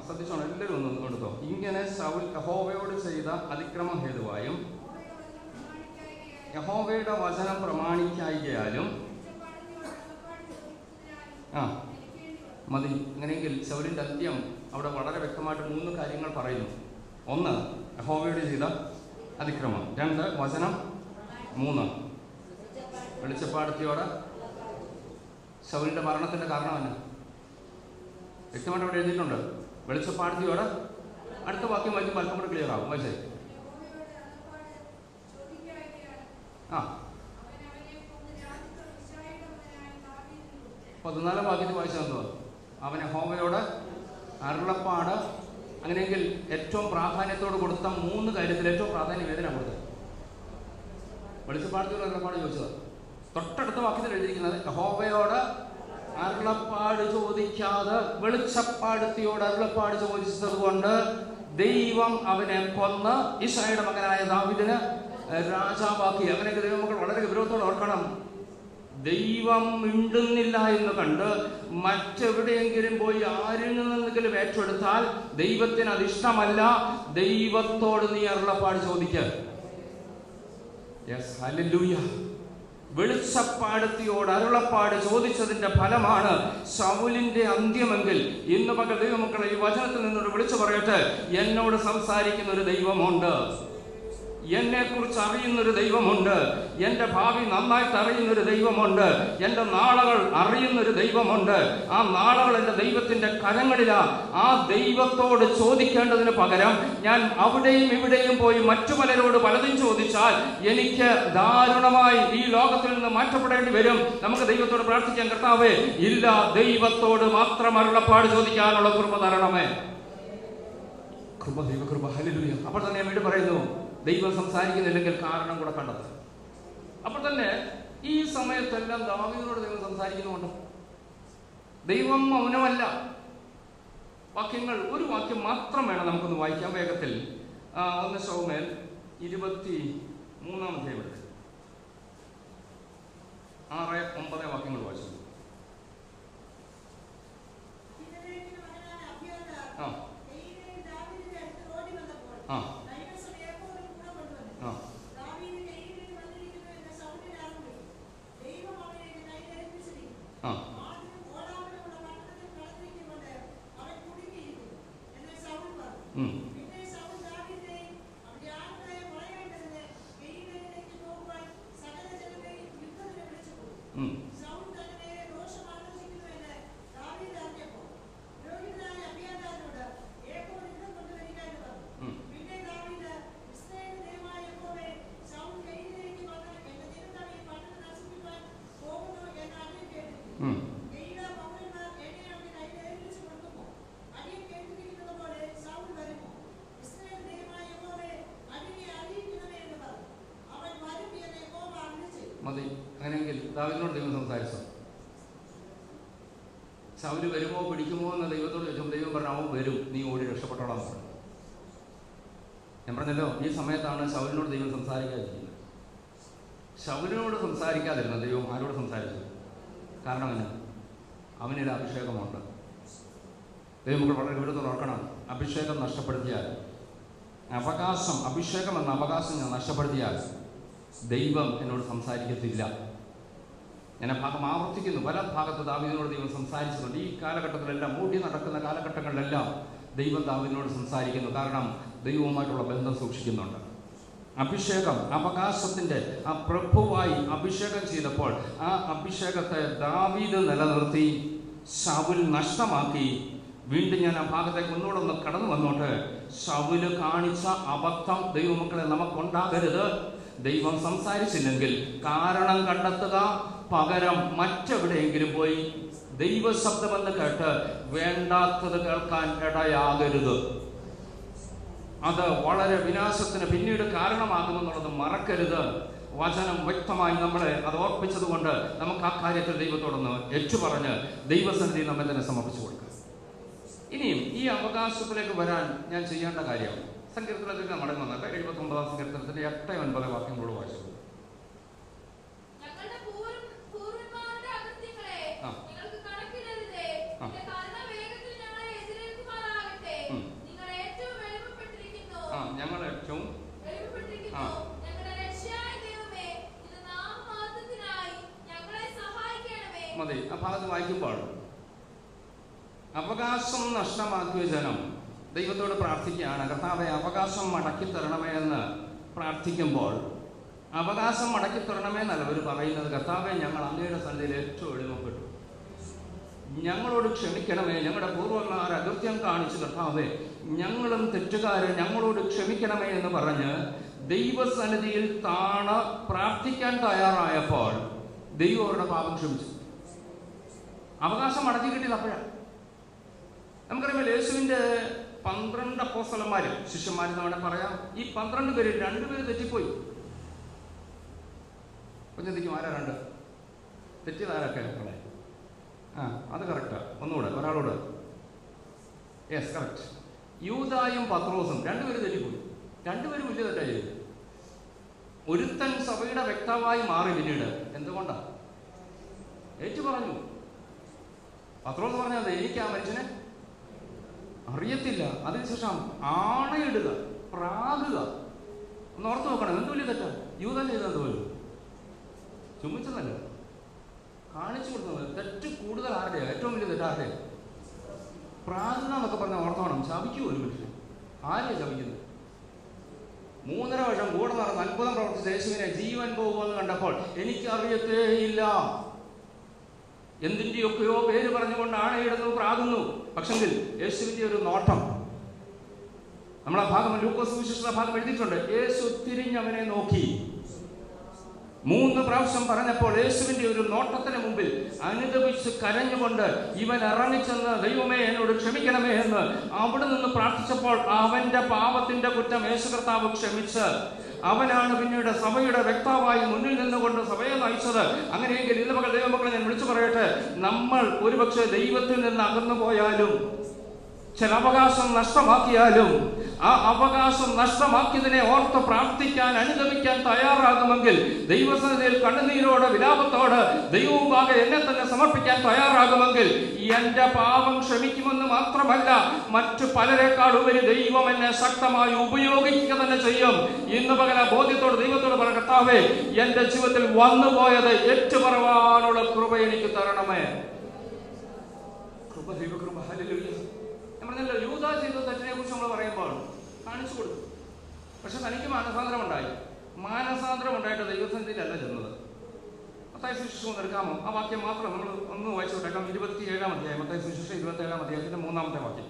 ശ്രദ്ധിച്ചോണം എല്ലാവരും ഒന്ന് എടുത്തോ. ഇങ്ങനെ ശൗൽ യഹോവയോട് ചെയ്ത അതിക്രമം ഹേതുവായും യഹോവയുടെ വചനം പ്രമാണിക്കായികയാലും മതി. അങ്ങനെയെങ്കിൽ ശൗലിന്റെ അന്ത്യം അവിടെ വളരെ വ്യക്തമായിട്ട് 3 കാര്യങ്ങൾ പറയുന്നു. 1 യഹോവയോട് ചെയ്ത അതിക്രമം, 2 വചനം, 3 വെളിച്ചപ്പാടത്തിയോട്. ശൗലിന്റെ മരണത്തിന്റെ കാരണം തന്നെ വ്യക്തമായിട്ട് അവിടെ എഴുതിയിട്ടുണ്ട്. വെളിച്ചപ്പാടത്തിയോട്. അടുത്ത വാക്യം വായിക്കുമ്പോൾ അല്പം കൂടെ ക്ലിയർ ആവും. വായിച്ചേ. 14-ാം വാക്യത്തിൽ വായിച്ചാൽ എന്തുവാ? അവൻ യഹോവയോട് അരുളപ്പാട്. അങ്ങനെയെങ്കിൽ ഏറ്റവും പ്രാധാന്യത്തോട് കൊടുത്ത 3 കാര്യത്തിൽ ഏറ്റവും പ്രാധാന്യം ഏതിനാണ് കൊടുത്തത്? വെളിച്ചപ്പാടത്തിയോട് അരുളപ്പാട് ചോദിച്ചത്. തൊട്ടടുത്ത വാക്യത്തിൽ എഴുതിയിരിക്കുന്നത് യഹോവയോട് അരുളപ്പാട് ചോദിക്കാതെ വെളിച്ചപ്പാടത്തിയോട് അരുളപ്പാട് ചോദിച്ചത് കൊണ്ട് ദൈവം അവനെ കൊന്ന് യിശ്ശായിയുടെ മകനായ ദാവീദിനെ രാജാവാക്കി. അങ്ങനെയൊക്കെ ദൈവമക്കൾ വളരെ ഗൗരവത്തോടെ ഓർക്കണം. ദൈവം മിണ്ടുന്നില്ല എന്ന് കണ്ട് മറ്റെവിടെയെങ്കിലും പോയി ആരിൽ നിന്നെങ്കിലും ഏറ്റെടുത്താൽ ദൈവത്തിന് അതിഷ്ടമല്ല. ദൈവത്തോട് നീ അരുളപ്പാട് ചോദിക്കുക. Yes, hallelujah. വെളിച്ചപ്പാടത്തിയോട് അരുളപ്പാട് ചോദിച്ചതിന്റെ ഫലമാണ് ശൗലിന്റെ അന്ത്യമെങ്കിൽ ഇന്ന് പകൽ ദൈവമക്കളെ ഈ വചനത്തിൽ നിന്നോട് വിളിച്ചു പറയട്ടെ, എന്നോട് സംസാരിക്കുന്ന ഒരു ദൈവമുണ്ട്. എന്നെക്കുറിച്ച് അറിയുന്നൊരു ദൈവമുണ്ട്. എൻ്റെ ഭാവി നന്നായിട്ട് അറിയുന്നൊരു ദൈവമുണ്ട്. എൻ്റെ നാളുകൾ അറിയുന്നൊരു ദൈവമുണ്ട്. ആ നാളുകൾ എൻ്റെ ദൈവത്തിൻ്റെ കരങ്ങളിലാണ്. ആ ദൈവത്തോട് ചോദിക്കേണ്ടതിന് പകരം ഞാൻ അവിടെയും ഇവിടെയും പോയി മറ്റു പലരോട് പലതും ചോദിച്ചാൽ എനിക്ക് ദാരുണമായി ഈ ലോകത്തിൽ നിന്ന് മാറ്റപ്പെടേണ്ടി വരും. നമുക്ക് ദൈവത്തോട് പ്രാർത്ഥിക്കാൻ, കർത്താവേ ഇല്ല, ദൈവത്തോട് മാത്രം അരുളപ്പാട് ചോദിക്കാനുള്ള കൃപ തരണമേ. കൃപ, ദൈവകൃപ, ഹല്ലേലൂയ. അപ്പോൾ തന്നെ വീണ്ടും പറയുന്നു, ദൈവം സംസാരിക്കുന്നില്ലെങ്കിൽ കാരണം കൂടെ കണ്ടെത്തുക. അപ്പോൾ തന്നെ ഈ സമയത്തെല്ലാം ദാവീദിനോട് ദൈവം സംസാരിക്കുന്നുണ്ട്. ദൈവം മൗനമല്ല. വാക്യങ്ങൾ, ഒരു വാക്യം മാത്രം വേണം നമുക്കൊന്ന് വായിക്കാൻ വേഗത്തിൽ. 1 ശമൂവേൽ 23-ാം അധ്യായം 6-9 വാക്യങ്ങൾ വായിച്ചു. മതി. അങ്ങനെയെങ്കിൽ ദാവീദിനോട് ദൈവം സംസാരിച്ചു. ശൗല് വരുമോ പിടിക്കുമോ എന്ന് ദൈവത്തോട് ചോദിച്ചപ്പോൾ ദൈവം പറഞ്ഞു, അവൻ വരും, നീ ഓടി രക്ഷപ്പെട്ടോളാം പറഞ്ഞു. ഞാൻ പറഞ്ഞല്ലോ, ഈ സമയത്താണ് ശൗലിനോട് ദൈവം സംസാരിക്കാതിരിക്കുന്നത്. ശൗലിനോട് സംസാരിക്കാതിരുന്ന ദൈവം ആരോട് സംസാരിച്ചു? കാരണം അവനൊരു അഭിഷേകമുണ്ട്. ദൈവം വളരെ ഗൗരവത്തോടെ ഓർക്കണം. അഭിഷേകം നഷ്ടപ്പെടുത്തിയാൽ, അഭിഷേകം എന്ന അവകാശം ഞാൻ നഷ്ടപ്പെടുത്തിയാൽ ദൈവം എന്നോട് സംസാരിക്കത്തില്ല. ഞാൻ ആ ഭാഗം ആവർത്തിക്കുന്നു. പല ഭാഗത്ത് ദാവീദിനോട് ദൈവം സംസാരിച്ചിട്ടുണ്ട്. ഈ കാലഘട്ടത്തിലെല്ലാം, മൂടി നടക്കുന്ന കാലഘട്ടങ്ങളിലെല്ലാം ദൈവം ദാവീദിനോട് സംസാരിക്കുന്നു. കാരണം ദൈവവുമായിട്ടുള്ള ബന്ധം സൂക്ഷിക്കുന്നുണ്ട്. അഭിഷേകം, അവകാശത്തിൻ്റെ ആ പ്രഭുവായി അഭിഷേകം ചെയ്തപ്പോൾ ആ അഭിഷേകത്തെ ദാവീദ് നിലനിർത്തി, ശൗൽ നഷ്ടമാക്കി. വീണ്ടും ഞാൻ ആ ഭാഗത്തേക്ക് ഒന്നുകൂടെ കടന്നു വന്നോട്ട്. ശൗല് കാണിച്ച അബദ്ധം ദൈവമക്കളെ നമുക്കുണ്ടാകരുത്. ദൈവം സംസാരിച്ചില്ലെങ്കിൽ കാരണം കണ്ടെത്തുക, പകരം മറ്റെവിടെയെങ്കിലും പോയി ദൈവശബ്ദമെന്ന് കേട്ട് വേണ്ടാത്തത് കേൾക്കാൻ ഇടയാകരുത്. അത് വളരെ വിനാശത്തിന് പിന്നീട് കാരണമാകുമെന്നുള്ളത് മറക്കരുത്. വചനം വ്യക്തമായി നമ്മളെ അത് ഓർപ്പിച്ചതുകൊണ്ട് നമുക്ക് ആ കാര്യത്തിൽ ദൈവത്തോടൊന്ന് ഏറ്റുപറഞ്ഞ് ദൈവസന്നിധി നമ്മെ തന്നെ സമർപ്പിച്ചു കൊടുക്കുക. ഇനിയും ഈ അവകാശത്തിലേക്ക് വരാൻ ഞാൻ ചെയ്യേണ്ട കാര്യം, സങ്കീർത്തനത്തിൽ മടങ്ങി വന്നിട്ട് 79-ാം സങ്കീർത്തനത്തിന്റെ 8-9 വാക്യങ്ങളോട് വായിച്ചു. ഞങ്ങൾ ഏറ്റവും മതി. ആ ഭാഗത്ത് വായിക്കുമ്പോൾ അവകാശം നഷ്ടമാക്കിയ ജനം ദൈവത്തോട് പ്രാർത്ഥിക്കുകയാണ്, കർത്താവെ അവകാശം മടക്കി തരണമേ എന്ന് പ്രാർത്ഥിക്കുമ്പോൾ, അവകാശം മടക്കി തരണമേ എന്നല്ല അവർ പറയുന്നത്, കർത്താവെ ഞങ്ങൾ അങ്ങയുടെ സന്നിധിയിൽ ഏറ്റവും എളിമപ്പെട്ടു, ഞങ്ങളോട് ക്ഷമിക്കണമേ, ഞങ്ങളുടെ പൂർവ്വന്മാർ അകൃത്യം കാണിച്ചു കർത്താവെ, ഞങ്ങളും തെറ്റുകാരെ ഞങ്ങളോട് ക്ഷമിക്കണമേ എന്ന് പറഞ്ഞ് ദൈവസന്നിധിയിൽ താണ് പ്രാർത്ഥിക്കാൻ തയ്യാറായപ്പോൾ ദൈവം അവരുടെ പാപം ക്ഷമിച്ചു. അവകാശം മടക്കി കിട്ടിയത് അപ്പോഴാണ്. നമുക്കറിയാമല്ലോ, യേശുവിൻ്റെ 12 അപ്പോസ്തലന്മാരും ശിഷ്യന്മാരും എന്ന് വേണമെങ്കിൽ പറയാം. ഈ 12 പേരിൽ 2 പേര് തെറ്റിപ്പോയി. കുഞ്ഞന്തിക്കും ആരാ 2 തെറ്റിയതാരൊക്കെ? അത് കറക്റ്റാ. ഒന്നുകൂടെ ഒരാളോട്. Yes, correct. യൂദായും പത്രോസും 2 പേര് തെറ്റിപ്പോയി. 2 പേരും വലിയ തെറ്റായി. ഒരുത്തൻ സഭയുടെ വ്യക്താവായി മാറി. പിന്നീട് എന്തുകൊണ്ടാണ്? ഏറ്റു പറഞ്ഞു. പത്രോസ് പറഞ്ഞത് എനിക്ക് ആ മനുഷ്യനെ അറിയത്തില്ല. അതിനുശേഷം ആണയിടുക, പ്രാകുക. ഒന്ന് ഓർത്ത് നോക്കണം, എന്ത് വലിയ തെറ്റാ യൂദ ചെയ്തത് പോലും. ചുമ്മിച്ചതല്ല, കാണിച്ചു കൊടുക്കുന്നത്. തെറ്റ് കൂടുതൽ ആരുടെയാ? ഏറ്റവും വലിയ തെറ്റാരുടെ? പ്രാകുക എന്നൊക്കെ പറഞ്ഞാൽ ഓർത്തോണം. ശപിക്കൂ ഒരു മനുഷ്യൻ. ആരെയാ ശപിക്കുന്നത്? 3.5 വർഷം കൂടെ നടന്ന് അത്ഭുതം പ്രവർത്തിച്ച യേശുവിനെ ജീവൻ പോകുമെന്ന് കണ്ടപ്പോൾ എനിക്കറിയത്തേയില്ല, എന്തിൻ്റെയൊക്കെയോ പേര് പറഞ്ഞുകൊണ്ട് ആണയിടുന്നു, പ്രാകുന്നു. പക്ഷെങ്കിൽ യേശുവിൻ്റെ ഒരു നോട്ടം, നമ്മളെ ഭാഗം ലൂക്കോസ് സുവിശേഷ ഭാഗം എഴുതിയിട്ടുണ്ട്. യേശു തിരിഞ്ഞവനെ നോക്കി. 3 പ്രാവശ്യം പറഞ്ഞപ്പോൾ യേശുവിന്റെ ഒരു നോട്ടത്തിന് മുമ്പിൽ അനുദപിച്ച് കരഞ്ഞുകൊണ്ട് ഇവൻ ഇറങ്ങിച്ചെന്ന് ദൈവമേ എന്നോട് ക്ഷമിക്കണമേ എന്ന് അവിടെ നിന്ന് പ്രാർത്ഥിച്ചപ്പോൾ അവന്റെ പാപത്തിന്റെ കുറ്റം യേശു കർത്താവ് ക്ഷമിച്ച് അവനാണ് പിന്നീട് സഭയുടെ വ്യക്താവായി മുന്നിൽ നിന്നുകൊണ്ട് സഭയെ നയിച്ചത്. അങ്ങനെയെങ്കിൽ ഇന്ന് പകൽ ദൈവമക്കളെ ഞാൻ വിളിച്ചു പറയട്ടെ, നമ്മൾ ഒരുപക്ഷെ ദൈവത്തിൽ നിന്ന് അകന്നു പോയാലും ചില അവകാശം നഷ്ടമാക്കിയാലും ആ അവകാശം നഷ്ടമാക്കിയതിനെ ഓർത്ത് പ്രാർത്ഥിക്കാൻ അനുഗമിക്കാൻ തയ്യാറാകുമെങ്കിൽ, ദൈവസന്നിധിയിൽ കണ്ണുനീരോട് വിലാപത്തോട് ദൈവമുമ്പാകെ എന്നെ തന്നെ സമർപ്പിക്കാൻ തയ്യാറാകുമെങ്കിൽ എന്റെ പാപം ക്ഷമിക്കുമെന്ന് മാത്രമല്ല, മറ്റു പലരെക്കാൾ ഉപരി ദൈവം എന്നെ ശക്തമായി ഉപയോഗിക്കുക തന്നെ ചെയ്യും. ഇന്ന് പകല ബോധ്യത്തോട് ദൈവത്തോട് പറ, കർത്താവേ എന്റെ ജീവിതത്തിൽ വന്നുപോയത് ഏറ്റുപറയാനുള്ള കൃപ എനിക്ക് തരണമേ. കൃപ, ദൈവകൃപ. ഹല്ലേലൂയ. യൂദാ ചെയ്ത തെറ്റിനെ കുറിച്ച് നമ്മൾ പറയുമ്പോൾ കാണിച്ചു കൊടുത്തു. പക്ഷെ തനിക്ക് മാനസാന്തരം ഉണ്ടായി. മാനസാന്തരം ഉണ്ടായിട്ട് ദൈവസന്നിധിയിലല്ല ചെന്നത്. മത്തായി സുവിശേഷം എടുക്കാമോ? ആ വാക്യം മാത്രം നമ്മൾ ഒന്ന് വായിച്ചു വിട്ടേക്കാം. 27-ാം അധ്യായം, മത്തായി സുവിശേഷം 27-ാം അധ്യായത്തിന്റെ 3-ാമത്തെ വാക്യം.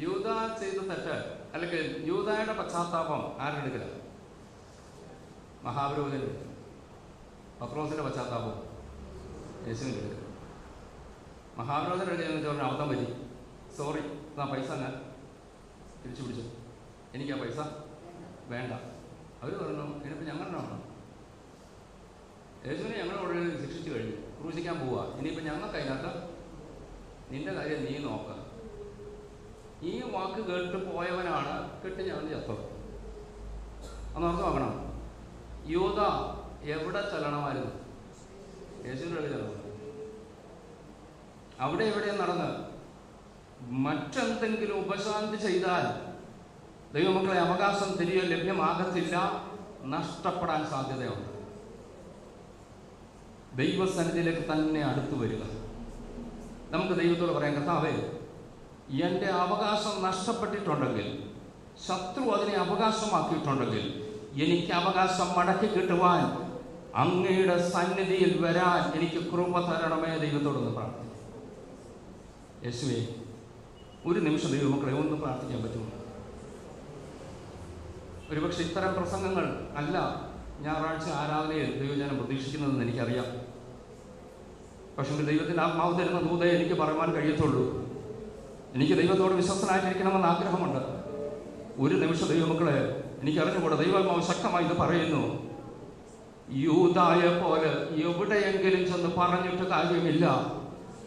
യൂദാ ചെയ്ത തെറ്റ് അല്ലെങ്കിൽ യൂദായുടെ പശ്ചാത്താപം ആരുടെ എടുക്കല? മഹാപുരോഹിതന്റെ. പത്രോസിന്റെ പശ്ചാത്താപം യേശുവിന്റെ എടുക്കല. മഹാപുരോഹിതന്റെ എടുക്കുന്ന പറഞ്ഞ അബദ്ധം പറ്റി, സോറി, ആ പൈസ ഞാൻ തിരിച്ചു പിടിച്ചു, എനിക്ക് ആ പൈസ വേണ്ട. അവർ പറഞ്ഞു ഇനിയിപ്പോൾ ഞങ്ങളുടെ വേണം, യേശുവിനെ ഞങ്ങൾ ഉടനെ ശിക്ഷിച്ചു കഴിഞ്ഞു, ക്രൂശിക്കാൻ പോവുക, ഇനിയിപ്പോൾ ഞങ്ങൾക്ക് അതിനകത്ത് നിന്റെ കാര്യം നീ നോക്ക. ഈ വാക്ക് കേട്ട് പോയവനാണ് കെട്ടിഞ്ഞവന് ചത്തത്. അന്നോർത്ത് നോക്കണം, യൂദാ എവിടെ ചെല്ലണമായിരുന്നു? യേശുവിൻ്റെ അടുത്ത് ചെല്ലണം. അവിടെ എവിടെയും നടന്ന് മറ്റെന്തെങ്കിലും ഉപശാന്തി ചെയ്താൽ ദൈവമക്കളെ അവകാശം തിരികെ ലഭ്യമാകത്തില്ല, നഷ്ടപ്പെടാൻ സാധ്യതയുണ്ട്. ദൈവസന്നിധിയിലേക്ക് തന്നെ അടുത്തു വരിക. നമുക്ക് ദൈവത്തോട് പറയാം, കർത്താവേ എൻ്റെ അവകാശം നഷ്ടപ്പെട്ടിട്ടുണ്ടെങ്കിൽ, ശത്രു അതിനെ അവകാശമാക്കിയിട്ടുണ്ടെങ്കിൽ, എനിക്ക് അവകാശം മടക്കി കിട്ടുവാൻ അങ്ങയുടെ സന്നിധിയിൽ വരാൻ എനിക്ക് കൃപ തരണമേ. ദൈവത്തോടൊന്ന് പ്രാർത്ഥിക്കും. യേശുവേ, ഒരു നിമിഷം ദൈവമക്കളെ ഒന്ന് പ്രാർത്ഥിക്കാൻ പറ്റുമോ? ഒരുപക്ഷെ ഇത്തരം പ്രസംഗങ്ങൾ അല്ല ഞായറാഴ്ച ആരാധനയിൽ ദൈവജനം പ്രതീക്ഷിക്കുന്നതെന്ന് എനിക്കറിയാം. പക്ഷേ ദൈവത്തിൻ്റെ ആത്മാവ് തരുന്ന ദൂതയെ എനിക്ക് പറയാൻ കഴിയത്തുള്ളൂ. എനിക്ക് ദൈവത്തോട് വിശ്വസ്തനായിട്ടിരിക്കണമെന്ന് ആഗ്രഹമുണ്ട്. ഒരു നിമിഷം ദൈവമക്കളെ എനിക്കറിഞ്ഞുകൂടെ, ദൈവാത്മാവ് ശക്തമായി ഇത് പറയുന്നു. യൂദായെ പോലെ എവിടെയെങ്കിലും ചെന്ന് പറഞ്ഞിട്ട് കാര്യമില്ല.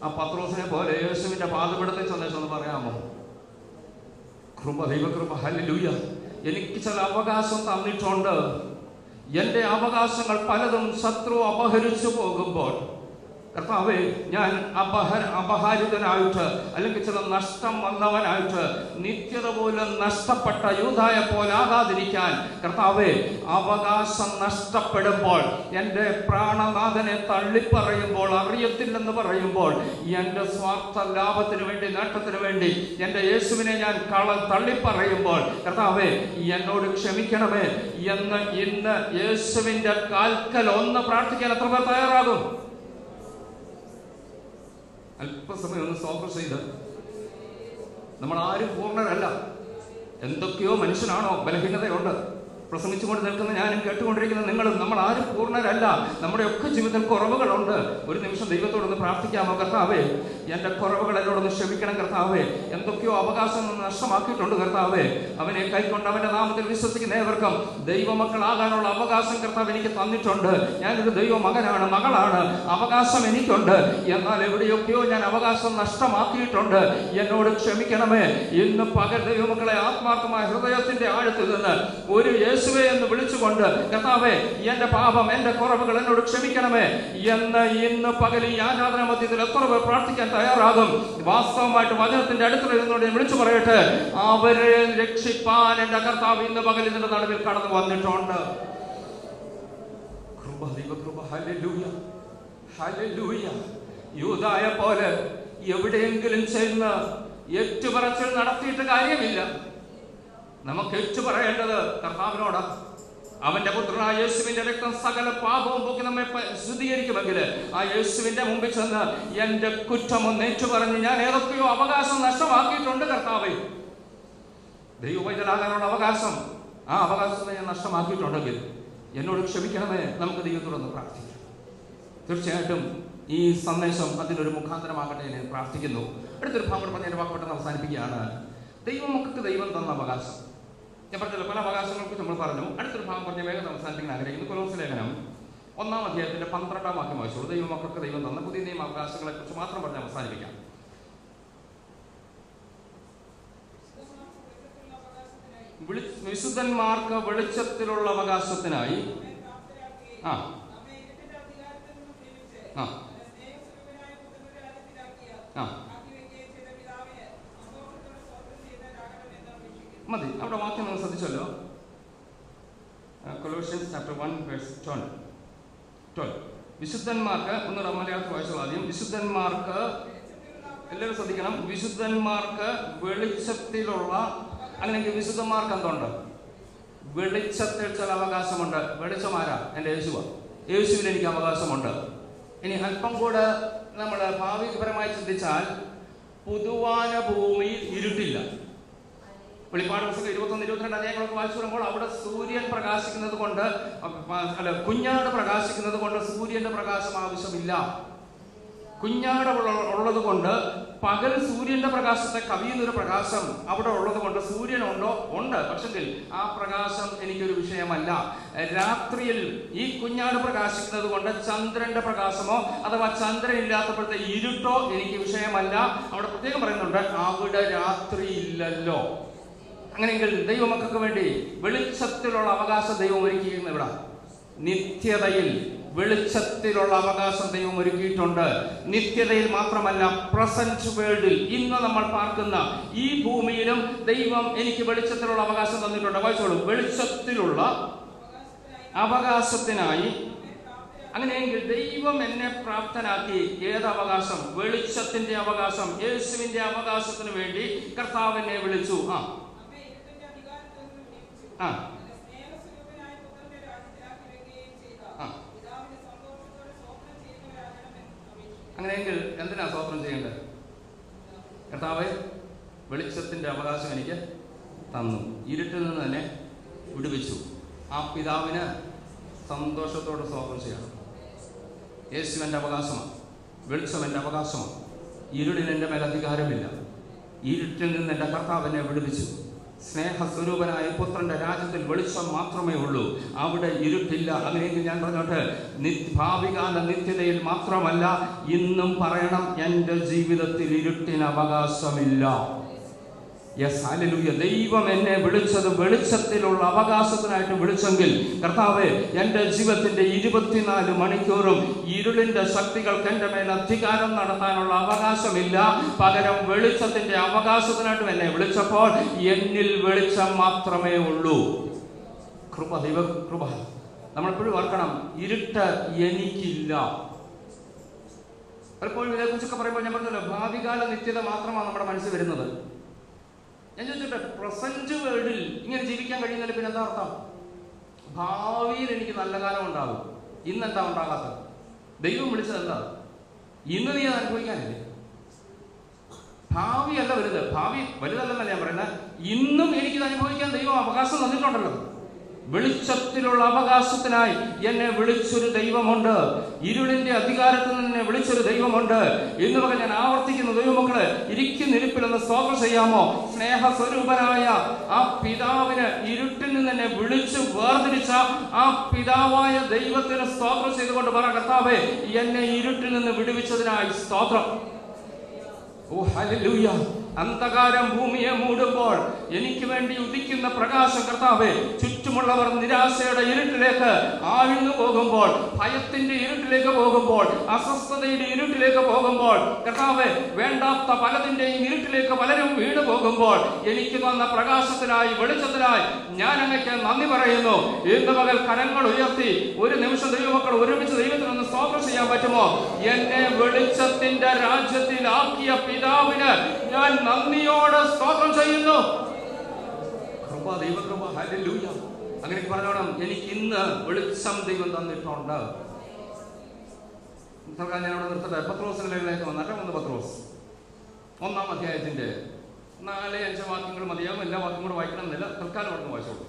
ആ പത്രോസിനെ പോലെ യേശുവിൻ്റെ പാദപീഠത്തിൽ ചെന്ന് പറയാമോ? കൃപ, ദൈവകൃപ. ഹല്ലേലൂയ. എനിക്ക് ചില അവകാശം തന്നിട്ടുണ്ട്. എൻ്റെ അവകാശങ്ങൾ പലതും ശത്രു അപഹരിച്ചു പോകുമ്പോൾ, കർത്താവേ, ഞാൻ അപഹാരിതനായിട്ട് അല്ലെങ്കിൽ ചില നഷ്ടം വന്നവനായിട്ട് നിത്യത പോലും നഷ്ടപ്പെട്ട യൂദായെ പോലാകാതിരിക്കാൻ, കർത്താവേ, അവകാശം നഷ്ടപ്പെടുമ്പോൾ, എൻ്റെ പ്രാണനാഥനെ തള്ളിപ്പറയുമ്പോൾ, അറിയത്തില്ലെന്ന് പറയുമ്പോൾ, എൻ്റെ സ്വാർത്ഥ ലാഭത്തിന് വേണ്ടി, നേട്ടത്തിന് വേണ്ടി എൻ്റെ യേശുവിനെ ഞാൻ തള്ളിപ്പറയുമ്പോൾ, കർത്താവേ എന്നോട് ക്ഷമിക്കണമേ എന്ന് ഇന്ന് യേശുവിൻ്റെ കാൽക്കൽ ഒന്ന് പ്രാർത്ഥിക്കാൻ എത്ര പേർ തയ്യാറാകും? അല്പസമയം ഒന്ന് ഫോക്കസ് ചെയ്ത്. നമ്മൾ ആരും പൂർണ്ണരല്ല. എന്തൊക്കെയോ മനുഷ്യനാണോ ബലഹീനതയുണ്ട്. പ്രസംഗിച്ചുകൊണ്ട് നിൽക്കുന്ന ഞാനും കേട്ടുകൊണ്ടിരിക്കുന്ന നിങ്ങളും നമ്മൾ ആരും പൂർണ്ണരല്ല. നമ്മുടെയൊക്കെ ജീവിതത്തിൽ കുറവുകളുണ്ട്. ഒരു നിമിഷം ദൈവത്തോടൊന്ന് പ്രാർത്ഥിക്കാമോ? കർത്താവേ, എൻ്റെ കുറവുകൾ എന്നോടൊന്ന് ക്ഷമിക്കണം കർത്താവേ. എന്തൊക്കെയോ അവകാശം നഷ്ടമാക്കിയിട്ടുണ്ട് കർത്താവേ. അവനെ കൈക്കൊണ്ട് അവൻ്റെ നാമത്തിൽ വിശ്വസിക്കുന്ന ഏവർക്കും ദൈവമക്കളാകാനുള്ള അവകാശം കർത്താവ് എനിക്ക് തന്നിട്ടുണ്ട്. ഞാനൊരു ദൈവ മകനാണ്, മകളാണ്. അവകാശം എനിക്കുണ്ട്. എന്നാൽ എവിടെയൊക്കെയോ ഞാൻ അവകാശം നഷ്ടമാക്കിയിട്ടുണ്ട്. എന്നോട് ക്ഷമിക്കണമേ. ഇന്ന് പകൽ ദൈവമക്കളെ ആത്മാർത്ഥമായ ഹൃദയത്തിൻ്റെ ആഴത്തിൽ നിന്ന് ഒരു യേശുവേ എന്ന് വിളിച്ചുകൊണ്ട്, കർത്താവേ, എൻ്റെ പാപം, എൻ്റെ കുറവുകൾ എന്നോട് ക്ഷമിക്കണമേ എന്ന് ഇന്ന് പകൽ ഈ ആരാധന മധ്യത്തിൽ എത്ര പേർ പ്രാർത്ഥിക്കാൻ തയ്യാറാകും? വാസ്തവമായിട്ട് വചനത്തിന്റെ അടുത്തുള്ളവരോട് ഞാൻ വിളിച്ചു പറയട്ടെ, അവരെ രക്ഷിപ്പാൻ എൻ്റെ കർത്താവ് ഇന്ന് പകൽ ഇതിന്റെ നടുവിൽ കടന്നു വന്നിട്ടുണ്ട്. കൃപ, ദൈവകൃപ. Hallelujah, hallelujah. യൂദായെ പോലെ എവിടെയെങ്കിലും ചെന്ന് ഏറ്റുപറച്ചിൽ നടത്തിയിട്ട് കാര്യമില്ല. നമുക്ക് ഏറ്റുപറയേണ്ടത് കർത്താവിനോട്. അവന്റെ പുത്രനായ യേശുവിന്റെ രക്തം സകല പാപവും പോക്കി നമ്മെ ശുദ്ധീകരിക്കുമെങ്കിൽ ആ യേശുവിന്റെ മുമ്പിൽ ചെന്ന് എന്റെ കുറ്റമൊന്ന് ഏറ്റുപറഞ്ഞ് ഞാൻ ഏതൊക്കെയോ അവകാശം നഷ്ടമാക്കിയിട്ടുണ്ട് കർത്താവേ, ദൈവവൈതലാകാനുള്ള അവകാശം, ആ അവകാശത്തെ ഞാൻ നഷ്ടമാക്കിയിട്ടുണ്ടെങ്കിൽ എന്നോട് ക്ഷമിക്കണമേ. നമുക്ക് ദൈവത്തോടൊന്ന് പ്രാർത്ഥിക്കാം. തീർച്ചയായിട്ടും ഈ സന്ദേശം അതിനൊരു മുഖാന്തരമാകട്ടെ ഞാൻ പ്രാർത്ഥിക്കുന്നു. അടുത്തൊരു ഭാഗം പറഞ്ഞ എൻ്റെ വാക്കുപെട്ടെന്ന് അവസാനിപ്പിക്കുകയാണ്. ദൈവമക്കൾക്ക് ദൈവം തന്ന അവകാശം. ഞാൻ പറഞ്ഞല്ലോ, പല അവകാശങ്ങളെക്കുറിച്ച് നമ്മൾ പറഞ്ഞു. അടുത്തൊരു ഭാഗം പറഞ്ഞ വേഗം അവസാനിപ്പിക്കാൻ ആഗ്രഹിക്കുന്നു. കൊലോസ്യ ലേഖനം 1-ാം അധ്യായത്തിന്റെ 12-ാം വാക്യം വായിച്ചോളൂ. ദൈവമക്കൾക്ക് ദൈവം തന്ന പുതിയ നിയമ അവകാശങ്ങളെ കുറിച്ച് മാത്രം പറഞ്ഞ് അവസാനിപ്പിക്കാം. വിശുദ്ധന്മാർക്ക് വെളിച്ചത്തിലുള്ള അവകാശത്തിനായി മതി. അവിടെ വാക്യം നമ്മൾ ശ്രദ്ധിച്ചല്ലോ. Colossians chapter 1:12. വിശുദ്ധന്മാർക്ക്, ഒന്നുകൂടെ മലയാളത്തിൽ വായിച്ചോളൂ ആദ്യം. വിശുദ്ധന്മാർക്ക്, എല്ലാവരും ശ്രദ്ധിക്കണം, വിശുദ്ധന്മാർക്ക് വെളിച്ചത്തിലുള്ള, അങ്ങനെയെങ്കിൽ വിശുദ്ധന്മാർക്ക് എന്തുണ്ട്? വെളിച്ചത്തിൽ ചില അവകാശമുണ്ട്. വെളിച്ചമാരാ? എൻ്റെ യേശുവാ. യേശുവിൽ എനിക്ക് അവകാശമുണ്ട്. ഇനി അല്പം കൂടെ നമ്മൾ ഭാവിപരമായി ചിന്തിച്ചാൽ, പുതുവാന ഭൂമിയിൽ ഇരുട്ടില്ല. വെളിപ്പാട് പുസ്തകം 21-22 അധ്യായങ്ങളൊക്കെ വായിച്ചു വരുമ്പോൾ അവിടെ സൂര്യൻ പ്രകാശിക്കുന്നത് കൊണ്ട്, കുഞ്ഞാട് പ്രകാശിക്കുന്നത് കൊണ്ട് സൂര്യന്റെ പ്രകാശം ആവശ്യമില്ല. കുഞ്ഞാട് ഉള്ളത് കൊണ്ട് പകൽ സൂര്യന്റെ പ്രകാശത്തെ കവിയുന്നൊരു പ്രകാശം അവിടെ ഉള്ളത് കൊണ്ട് സൂര്യനുണ്ടോ? ഉണ്ട്. പക്ഷെങ്കിൽ ആ പ്രകാശം എനിക്കൊരു വിഷയമല്ല. രാത്രിയിൽ ഈ കുഞ്ഞാട് പ്രകാശിക്കുന്നത് കൊണ്ട് ചന്ദ്രന്റെ പ്രകാശമോ അഥവാ ചന്ദ്രൻ ഇല്ലാത്തപ്പോഴത്തെ ഇരുട്ടോ എനിക്ക് വിഷയമല്ല. അവിടെ പ്രത്യേകം പറയുന്നുണ്ട്, അവിടെ രാത്രി ഇല്ലല്ലോ. അങ്ങനെയെങ്കിൽ ദൈവമക്കൾക്ക് വേണ്ടി വെളിച്ചത്തിലുള്ള അവകാശം ദൈവം ഒരുക്കിയിരിക്കുന്ന ഇവിടെ നിത്യതയിൽ വെളിച്ചത്തിലുള്ള അവകാശം ദൈവം ഒരുക്കിയിട്ടുണ്ട്. നിത്യതയിൽ മാത്രമല്ല, പ്രസന്റ് വേൾഡിൽ, ഇന്ന് നമ്മൾ പാർക്കുന്ന ഈ ഭൂമിയിലും ദൈവം എനിക്ക് വെളിച്ചത്തിലുള്ള അവകാശം തന്നിട്ടുണ്ട്. വായിച്ചോളൂ. വെളിച്ചത്തിലുള്ള അവകാശത്തിനായി. അങ്ങനെയെങ്കിൽ ദൈവം എന്നെ പ്രാപ്തനാക്കി. ഏത് അവകാശം? വെളിച്ചത്തിന്റെ അവകാശം. യേശുവിന്റെ അവകാശത്തിന് വേണ്ടി കർത്താവ് എന്നെ വിളിച്ചു. അങ്ങനെയെങ്കിൽ എന്തിനാ സ്തോത്രം ചെയ്യേണ്ടത്? കർത്താവേ, വെളിച്ചത്തിന്റെ അവകാശം എനിക്ക് തന്നു, ഇരുട്ടിൽ നിന്ന് തന്നെ വിടുവിച്ചു. ആ പിതാവിന് സന്തോഷത്തോടെ സ്തോത്രം ചെയ്യണം. യേശു എൻ്റെ അവകാശമാണ്, വെളിച്ചം എൻ്റെ അവകാശമാണ്. ഇരുളിന് എൻ്റെ മേൽ അധികാരമില്ല. ഇരുട്ടിൽ നിന്ന് എൻ്റെ കർത്താവ് എന്നെ വിടുവിച്ചു. സ്നേഹസ്വരൂപനായ പുത്രന്റെ രാജ്യത്തിൽ വെളിച്ചം മാത്രമേ ഉള്ളൂ, അവിടെ ഇരുട്ടില്ല. അങ്ങനെയെങ്കിൽ ഞാൻ പറഞ്ഞോട്ടെ, ഭാവികാല നിത്യതയിൽ മാത്രമല്ല, ഇന്നും പറയണം, എൻ്റെ ജീവിതത്തിൽ ഇരുട്ടിന് അവകാശമില്ല. Yes, hallelujah. ദൈവം എന്നെ വിളിച്ചത് വെളിച്ചത്തിലുള്ള അവകാശത്തിനായിട്ട് വിളിച്ചെങ്കിൽ, കർത്താവേ, എൻ്റെ ജീവിതത്തിന്റെ 24 മണിക്കൂറും ഇരുളിന്റെ ശക്തികൾക്ക് എൻ്റെ മേൽ അധികാരം നടത്താനുള്ള അവകാശമില്ല. പകരം വെളിച്ചത്തിന്റെ അവകാശത്തിനായിട്ട് എന്നെ വിളിച്ചപ്പോൾ എന്നിൽ വെളിച്ചം മാത്രമേ ഉള്ളൂ. കൃപ, ദൈവ കൃപ. നമ്മളെപ്പോഴും ഓർക്കണം, ഇരുട്ട് എനിക്കില്ല. പലപ്പോഴും ഇതേക്കുറിച്ചൊക്കെ പറയുമ്പോൾ ഞാൻ പറഞ്ഞല്ലോ, ഭാവികാല നിത്യത മാത്രമാണ് നമ്മുടെ മനസ്സിൽ വരുന്നത്. ഞാൻ ചോദിച്ചോട്ടെ, പ്രസന്റ് വേൾഡിൽ ഇങ്ങനെ ജീവിക്കാൻ കഴിയുന്നതിൽ പിന്നെ എന്താ അർത്ഥം? ഭാവിയിൽ എനിക്ക് നല്ല കാലം ഉണ്ടാകും. ഇന്നെന്താ ഉണ്ടാകാത്തത്? ദൈവം വിളിച്ചത് എന്താ? ഇന്ന് നീ അത് അനുഭവിക്കാനില്ലേ? ഭാവിയല്ല വലുത്. ഭാവി വലുതല്ലെന്നല്ല ഞാൻ പറയുന്നത്. ഇന്നും എനിക്കിത് അനുഭവിക്കാൻ ദൈവം അവകാശം തന്നിട്ടുണ്ടല്ലോ. വെളിച്ചത്തിലുള്ള അവകാശത്തിനായി എന്നെ വിളിച്ചൊരു ദൈവമുണ്ട്. ഇരുളിന്റെ അധികാരത്തിൽ നിന്ന് വിളിച്ചൊരു ദൈവമുണ്ട്. ഇന്ന് പകൽ ഞാൻ ആവർത്തിക്കുന്നു, ദൈവമക്കളെ, ഇരിപ്പിലൊന്ന് സ്തോത്രം ചെയ്യാമോ? സ്നേഹസ്വരൂപനായ ആ പിതാവിന് ഇരുട്ടിൽ നിന്ന് എന്നെ വിളിച്ച് വേർതിരിച്ച ആ പിതാവായ ദൈവത്തിന് സ്തോത്രം ചെയ്തുകൊണ്ട് പറ, കർത്താവേ, എന്നെ ഇരുട്ടിൽ നിന്ന് വിടുവിച്ചതിനായി സ്തോത്രം. ഓ ഹല്ലേലൂയ. അന്ധകാരം ഭൂമിയെ മൂടുമ്പോൾ എനിക്ക് വേണ്ടി ഉദിക്കുന്ന പ്രകാശം കർത്താവേ, ചുറ്റുമുള്ളവർ നിരാശയുടെ ഇരുട്ടിലേക്ക് ആഴ്ന്നു പോകുമ്പോൾ, ഭയത്തിന്റെ ഇരുട്ടിലേക്ക് പോകുമ്പോൾ, അസ്വസ്ഥതയുടെ ഇരുട്ടിലേക്ക് പോകുമ്പോൾ, കർത്താവേ, വേണ്ടാത്ത പലതിന്റെയും ഇരുട്ടിലേക്ക് പലരും വീണു പോകുമ്പോൾ എനിക്ക് തന്ന പ്രകാശത്തിനായി, വെളിച്ചത്തിനായി ഞാൻ അങ്ങേക്ക് നന്ദി പറയുന്നു. ഇന്ന് പകൽ കരങ്ങൾ ഉയർത്തി ഒരു നിമിഷം ദൈവമക്കൾ ഒരുമിച്ച് ദൈവത്തിനൊന്ന് സ്തോത്രം ചെയ്യാൻ പറ്റുമോ? എന്നെ വെളിച്ചത്തിന്റെ രാജ്യത്തിലാക്കിയ പിതാവിന് ഞാൻ നന്ദിയോടെ സ്തോത്രം ചെയ്യുന്നു. കൃപ, ദൈവകൃപ, ഹല്ലേലൂയ. അങ്ങനെ പറഞ്ഞോണം, എനിക്ക് ഇന്ന് വെളിച്ചം ദൈവം തന്നിട്ടുണ്ട്. ഞാൻ അവിടെ നിർത്തട്ടെ. പത്രോസിന്റെ ലേഖനത്തിൽ വന്നട്ടെ. 1 പത്രോസ് 1-ാം അധ്യായത്തിന്റെ 4-5 വാക്യങ്ങൾ മതിയാകും. എല്ലാ വാക്യം കൂടെ വായിക്കണമെന്നില്ല, തൽക്കാലം അവിടെ വായിച്ചോളൂ.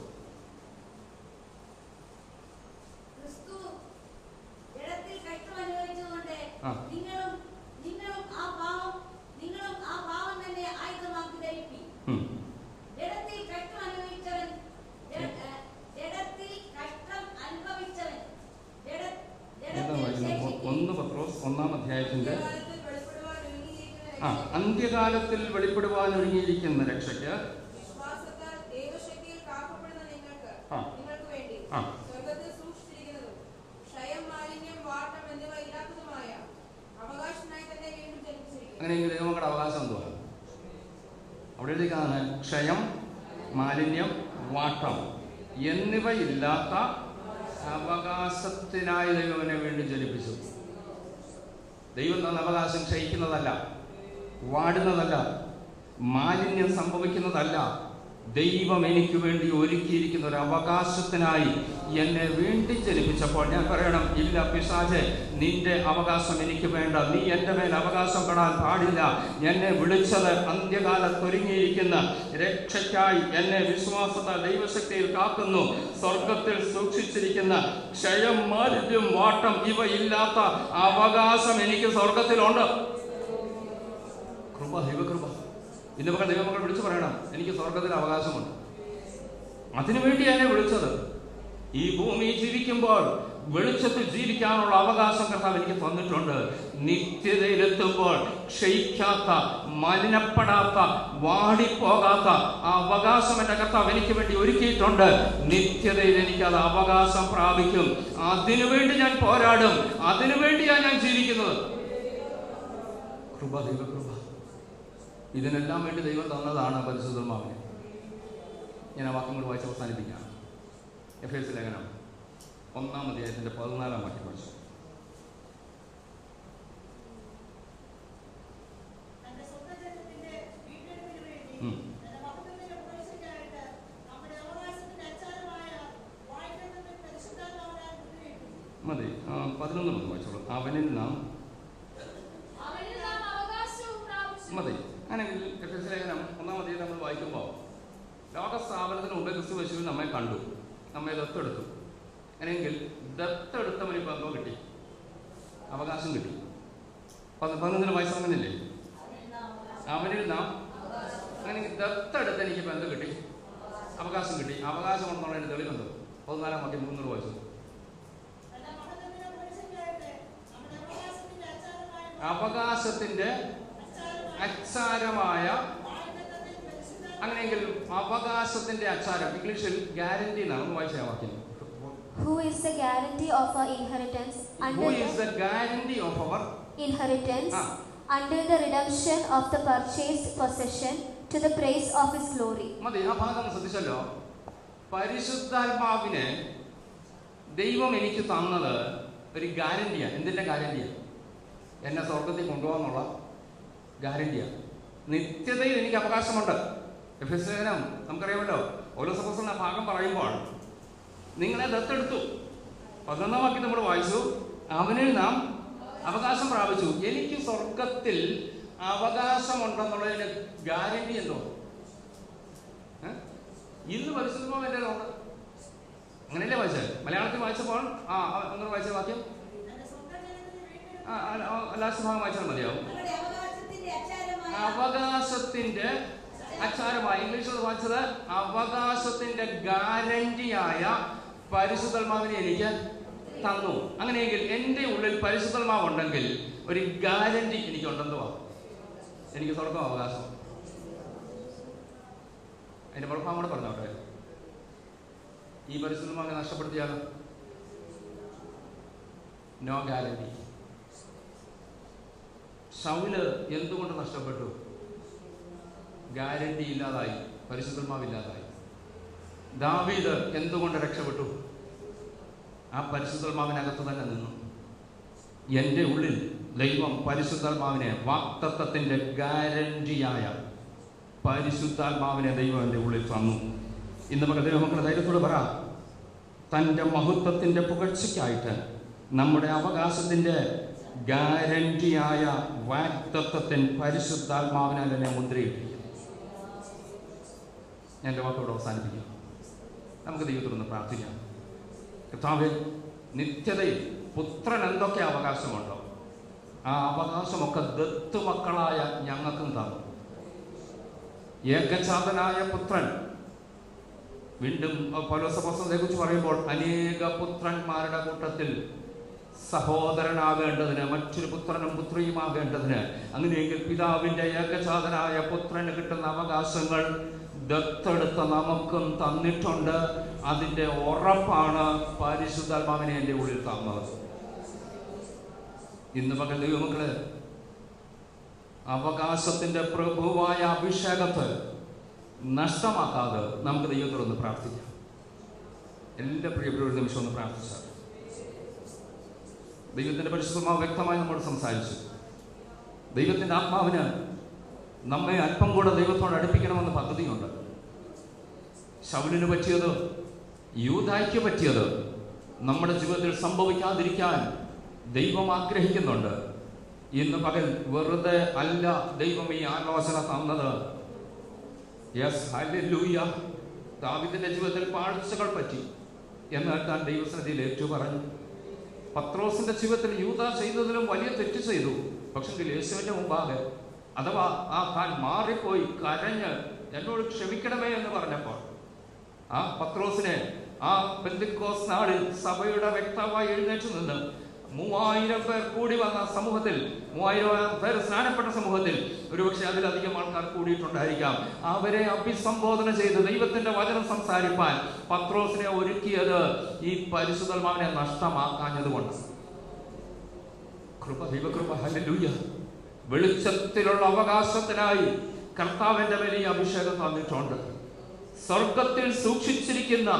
അന്ത്യകാലത്തിൽ വെളിപ്പെടുവാൻ ഒരുങ്ങിയിരിക്കുന്ന രക്ഷയ്ക്ക് അങ്ങനെയെങ്കിൽ ദൈവങ്ങളുടെ അവകാശം എന്തുവാ? അവിടെ എഴുതിക്കാണ് ക്ഷയം, മാലിന്യം, വാട്ടം എന്നിവയില്ലാത്ത അവകാശത്തിനായി ദൈവനെ വീണ്ടും ജനിപ്പിച്ചു. ദൈവം തന്ന അവകാശം ക്ഷയിക്കുന്നതല്ല, വാടുന്നതല്ല, മാലിന്യം സംഭവിക്കുന്നതല്ല. ദൈവം എനിക്ക് വേണ്ടി ഒരുക്കിയിരിക്കുന്ന ഒരു അവകാശത്തിനായി എന്നെ വീണ്ടും ജനിപ്പിച്ചപ്പോൾ ഞാൻ പറയണം, ഇല്ല പിശാചേ, നിന്റെ അവകാശം എനിക്ക് വേണ്ട, നീ എൻ്റെ മേൽ അവകാശം പെടാൻ പാടില്ല. എന്നെ വിളിച്ചത് അന്ത്യകാലത്തൊരുങ്ങിയിരിക്കുന്ന രക്ഷയ്ക്കായി എന്നെ വിശ്വാസത്താൽ ദൈവശക്തിയിൽ കാക്കുന്നു. സ്വർഗത്തിൽ സൂക്ഷിച്ചിരിക്കുന്ന ക്ഷയം, മാലിന്യം, വാട്ടം ഇവയില്ലാത്ത അവകാശം എനിക്ക് സ്വർഗത്തിലുണ്ട്. കൃപ, ദൈവകൃപ. ഇന്ന് പകൽ ദൈവമക്കൾ വിളിച്ചു പറയണം, എനിക്ക് സ്വർഗത്തിൽ അവകാശമുണ്ട്. അതിനുവേണ്ടി എന്നെ വിളിച്ചത്. ഈ ഭൂമി ജീവിക്കുമ്പോൾ വെളിച്ചത്തിൽ ജീവിക്കാനുള്ള അവകാശം കർത്താവ് എനിക്ക് തന്നിട്ടുണ്ട്. നിത്യതയിലെത്തുമ്പോൾ ക്ഷയിക്കാത്ത, മലിനപ്പെടാത്ത, വാടിപ്പോകാത്ത ആ അവകാശം എൻ്റെ കർത്താവ് എനിക്ക് വേണ്ടി ഒരുക്കിയിട്ടുണ്ട്. നിത്യതയിൽ എനിക്കത് അവകാശം പ്രാപിക്കും. അതിനുവേണ്ടി ഞാൻ പോരാടും. അതിനുവേണ്ടിയാണ് ഞാൻ ജീവിക്കുന്നത്. കൃപ, ദൈവകൃപ. ഇതിനെല്ലാം വേണ്ടി ദൈവം തന്നതാണ് പരിശുദ്ധമാവിനെ. ഞാൻ ആ വാക്യം കൂടി വായിച്ച് അവസാനിപ്പിക്കാം. എഫേസ്യ ലേഖനം 1-ാം അധ്യായത്തിന്റെ 14-ാം വാക്യം വായിച്ചു. മതി. 11 വായിച്ചോളൂ. അവനിൽ നാം മതി. അങ്ങനെങ്കിൽ എഫേസ്യ ലേഖനം 1-ാം അധ്യായം നമ്മൾ വായിക്കുമ്പോൾ ലോകസ്ഥാപനത്തിന് മുമ്പേ ക്രിസ്തു യേശുവിൽ നമ്മെ കണ്ടു, നമ്മെ ദത്തെടുത്തു. അങ്ങനെയെങ്കിൽ ദത്തെടുത്തവന് ഇപ്പം എന്തോ കിട്ടി? അവകാശം കിട്ടി. 11 വയസ്സ് അങ്ങനെയല്ലേ? അവനിൽ നാം. അങ്ങനെയെങ്കിൽ ദത്തെടുത്ത് എനിക്കിപ്പോൾ എന്തോ കിട്ടി? അവകാശം കിട്ടി. അവകാശം ഉണ്ടെന്നുള്ളതിന് തെളിവെന്തോ? 14-ാം വാക്യം 3 വായിച്ചു. അവകാശത്തിന്റെ അച്ചാരമായ. അങ്ങനെയെങ്കിൽ അവകാശത്തിന്റെ അച്ചാരം ഇംഗ്ലീഷിൽ ഗ്യാരണ്ടി എന്നാണ് വായിച്ച വാക്യം. Who is the guarantee of our inheritance? Who is the guarantee of our inheritance until the redemption of the purchased possession to the praise of His glory. മതി. ആ ഭാഗം ശ്രദ്ധിച്ചല്ലോ. പരിശുദ്ധാത്മാവിനെ ദൈവം എനിക്ക് തന്നത് ഒരു ഗ്യാരണ്ടിയാണ്. എന്തിന്റെ ഗ്യാരണ്ടിയാണ്? എന്നെ സ്വർഗത്തിൽ കൊണ്ടുപോകാന്നുള്ള ഗ്യാരണ്ടിയാണ്. നിത്യതയിൽ എനിക്ക് അവകാശമുണ്ട്. എഫേസ്യ ലേഖനം നമുക്കറിയാമല്ലോ. ഓരോ ദിവസവും ആ ഭാഗം പറയുമ്പോൾ നിങ്ങളെ ദത്തെടുത്തു. 11-ാം വാക്യം നമ്മൾ വായിച്ചു. അവനിൽ നാം അവകാശം പ്രാപിച്ചു. എനിക്ക് സ്വർഗത്തിൽ അവകാശമുണ്ടെന്നുള്ളതിന് ഗ്യാരണ്ടി എന്തോ? ഇന്ന് പരിശുദ്ധമായ എൻ്റെ ഉണ്ട്. അങ്ങനെയല്ലേ വായിച്ചത്? മലയാളത്തിൽ വായിച്ചപ്പോൾ അങ്ങനെ വായിച്ച വാക്യം ലാസ്റ്റ് ഭാഗം വായിച്ചാൽ മതിയാവും. അവകാശത്തിന്റെ അച്ചാരമായി. ഇംഗ്ലീഷിൽ വായിച്ചത് അവകാശത്തിന്റെ ഗ്യാരണ്ടിയായ പരിശുദ്ധാത്മാവിനെ എനിക്ക് തന്നു. അങ്ങനെയെങ്കിൽ എൻ്റെ ഉള്ളിൽ പരിശുദ്ധാത്മാവ് ഉണ്ടെങ്കിൽ ഒരു ഗ്യാരണ്ടി എനിക്കുണ്ടെന്ന് വാ. എനിക്ക് സ്വർഗം അവകാശം. അതിൻ്റെ കുഴപ്പം കൂടെ പറഞ്ഞോട്ടെ. ഈ പരിശുദ്ധമാകെ നഷ്ടപ്പെടുത്തിയാലോ? No guarantee. ശൗല് എന്തുകൊണ്ട് നഷ്ടപ്പെട്ടു? ഗ്യാരണ്ടി ഇല്ലാതായി, പരിശുദ്ധാത്മാവില്ലാതായി. ദാവീദ് എന്തുകൊണ്ട് രക്ഷപ്പെട്ടു? ആ പരിശുദ്ധാത്മാവിനകത്ത് തന്നെ നിന്നു. എൻ്റെ ഉള്ളിൽ ദൈവം പരിശുദ്ധാത്മാവിനെ, വാഗ്ദത്തത്തിൻ്റെ ഗ്യാരണ്ടിയായ പരിശുദ്ധാത്മാവിനെ ദൈവം എൻ്റെ ഉള്ളിൽ തന്നു. ഇന്ന് പകൽ ദൈവമക്കളുടെ ധൈര്യത്തോട് പറ, തൻ്റെ മഹത്വത്തിൻ്റെ പുകഴ്ചയ്ക്കായിട്ട് നമ്മുടെ അവകാശത്തിൻ്റെ ഗ്യാരണ്ടിയായ വാഗ്ദത്തത്തിൻ പരിശുദ്ധാത്മാവിനാൽ എന്നെ മുദ്രയിട്ടിരിക്കും. ഞാൻ എൻ്റെ വാക്കോട് അവസാനിപ്പിക്കാം. നമുക്ക് ദൈവത്തോടൊന്ന് പ്രാർത്ഥിക്കാം. കർത്താവേ, നിത്യതയിൽ പുത്രൻ എന്തൊക്കെ അവകാശമുണ്ടോ ആ അവകാശമൊക്കെ ദത്തുമക്കളായ ഞങ്ങൾക്കും തന്നു. ഏകജാതനായ പുത്രൻ, വീണ്ടും പൗലോസപ്പോസ്തലനെ കുറിച്ച് പറയുമ്പോൾ അനേക പുത്രന്മാരുടെ കൂട്ടത്തിൽ സഹോദരനാകേണ്ടതിന്, മറ്റൊരു പുത്രനും പുത്രിയുമാകേണ്ടതിന്, അങ്ങനെയെങ്കിൽ പിതാവിൻ്റെ ഏകജാതനായ പുത്രന് കിട്ടുന്ന അവകാശങ്ങൾ ദത്തെടുത്ത നമുക്കും തന്നിട്ടുണ്ട്. അതിൻ്റെ ഉറപ്പാണ് പരിശുദ്ധാത്മാവിനെ എൻ്റെ ഉള്ളിൽ തന്നത്. ഇന്ന് പകൽ ദൈവമക്കളെ, അവകാശത്തിൻ്റെ പ്രഭുവായ അഭിഷേകത്തെ നഷ്ടമാക്കാതെ നമുക്ക് ദൈവത്തോടൊന്ന് പ്രാർത്ഥിക്കാം. എല്ലാ പ്രിയപ്പെട്ട നിമിഷം ഒന്ന് പ്രാർത്ഥിച്ചാൽ ദൈവത്തിൻ്റെ പരിശുദ്ധാത്മാവ് വ്യക്തമായി നമ്മോട് സംസാരിച്ചു. ദൈവത്തിൻ്റെ ആത്മാവിന് നമ്മെ അല്പം കൂടെ ദൈവത്തോട് അടുപ്പിക്കണമെന്ന് പദ്ധതിയുണ്ട്. ശൗലിന് പറ്റിയത്, യൂദായ്ക്ക് പറ്റിയത് നമ്മുടെ ജീവിതത്തിൽ സംഭവിക്കാതിരിക്കാൻ ദൈവം ആഗ്രഹിക്കുന്നുണ്ട്. ഇന്ന് പകൽ വെറുതെ അല്ല ദൈവം ഈ ആലോചന തന്നത്. Yes, hallelujah. ദാവീദിന്റെ ജീവിതത്തിൽ പാഴ്ചകൾ പറ്റി, എന്നാൽ താൻ ദൈവസന്നിധിയിൽ ഏറ്റു പറഞ്ഞു. പത്രോസിന്റെ ജീവിതത്തിൽ യൂദാ ചെയ്തതിലും വലിയ തെറ്റ് ചെയ്തു. പക്ഷെങ്കിൽ യേശുവിന്റെ മുമ്പാകെ, അഥവാ ആ താൻ മാറിപ്പോയി കരഞ്ഞ് എന്നോട് ക്ഷമിക്കണമേ എന്ന് പറഞ്ഞപ്പോൾ ആ പത്രോസിനെ ആ പെന്തക്കോസ്ത് നാളിൽ സഭയുടെ വ്യക്തമായി എഴുന്നേറ്റ് നിന്ന് 3000 പേർ കൂടി വന്ന സമൂഹത്തിൽ, 3000 പേർ സ്നാനപ്പെട്ട സമൂഹത്തിൽ ഒരുപക്ഷെ അതിലധികം ആൾക്കാർ കൂടിയിട്ടുണ്ടായിരിക്കാം. അവരെ അഭിസംബോധന ചെയ്ത് ദൈവത്തിന്റെ വചനം സംസാരിപ്പാൻ പത്രോസിനെ ഒരുക്കിയത് ഈ പരിശുദ്ധാത്മാവിനെ നഷ്ടമാക്കാഞ്ഞതുകൊണ്ട്. കൃപ, ദൈവകൃപ, ഹല്ലേലൂയ. വെളിച്ചത്തിലുള്ള അവകാശത്തിനായി കർത്താവിന്റെ വലിയ അഭിഷേകം തന്നിട്ടുണ്ട്. സ്വർഗത്തിൽ സൂക്ഷിച്ചിരിക്കുന്ന,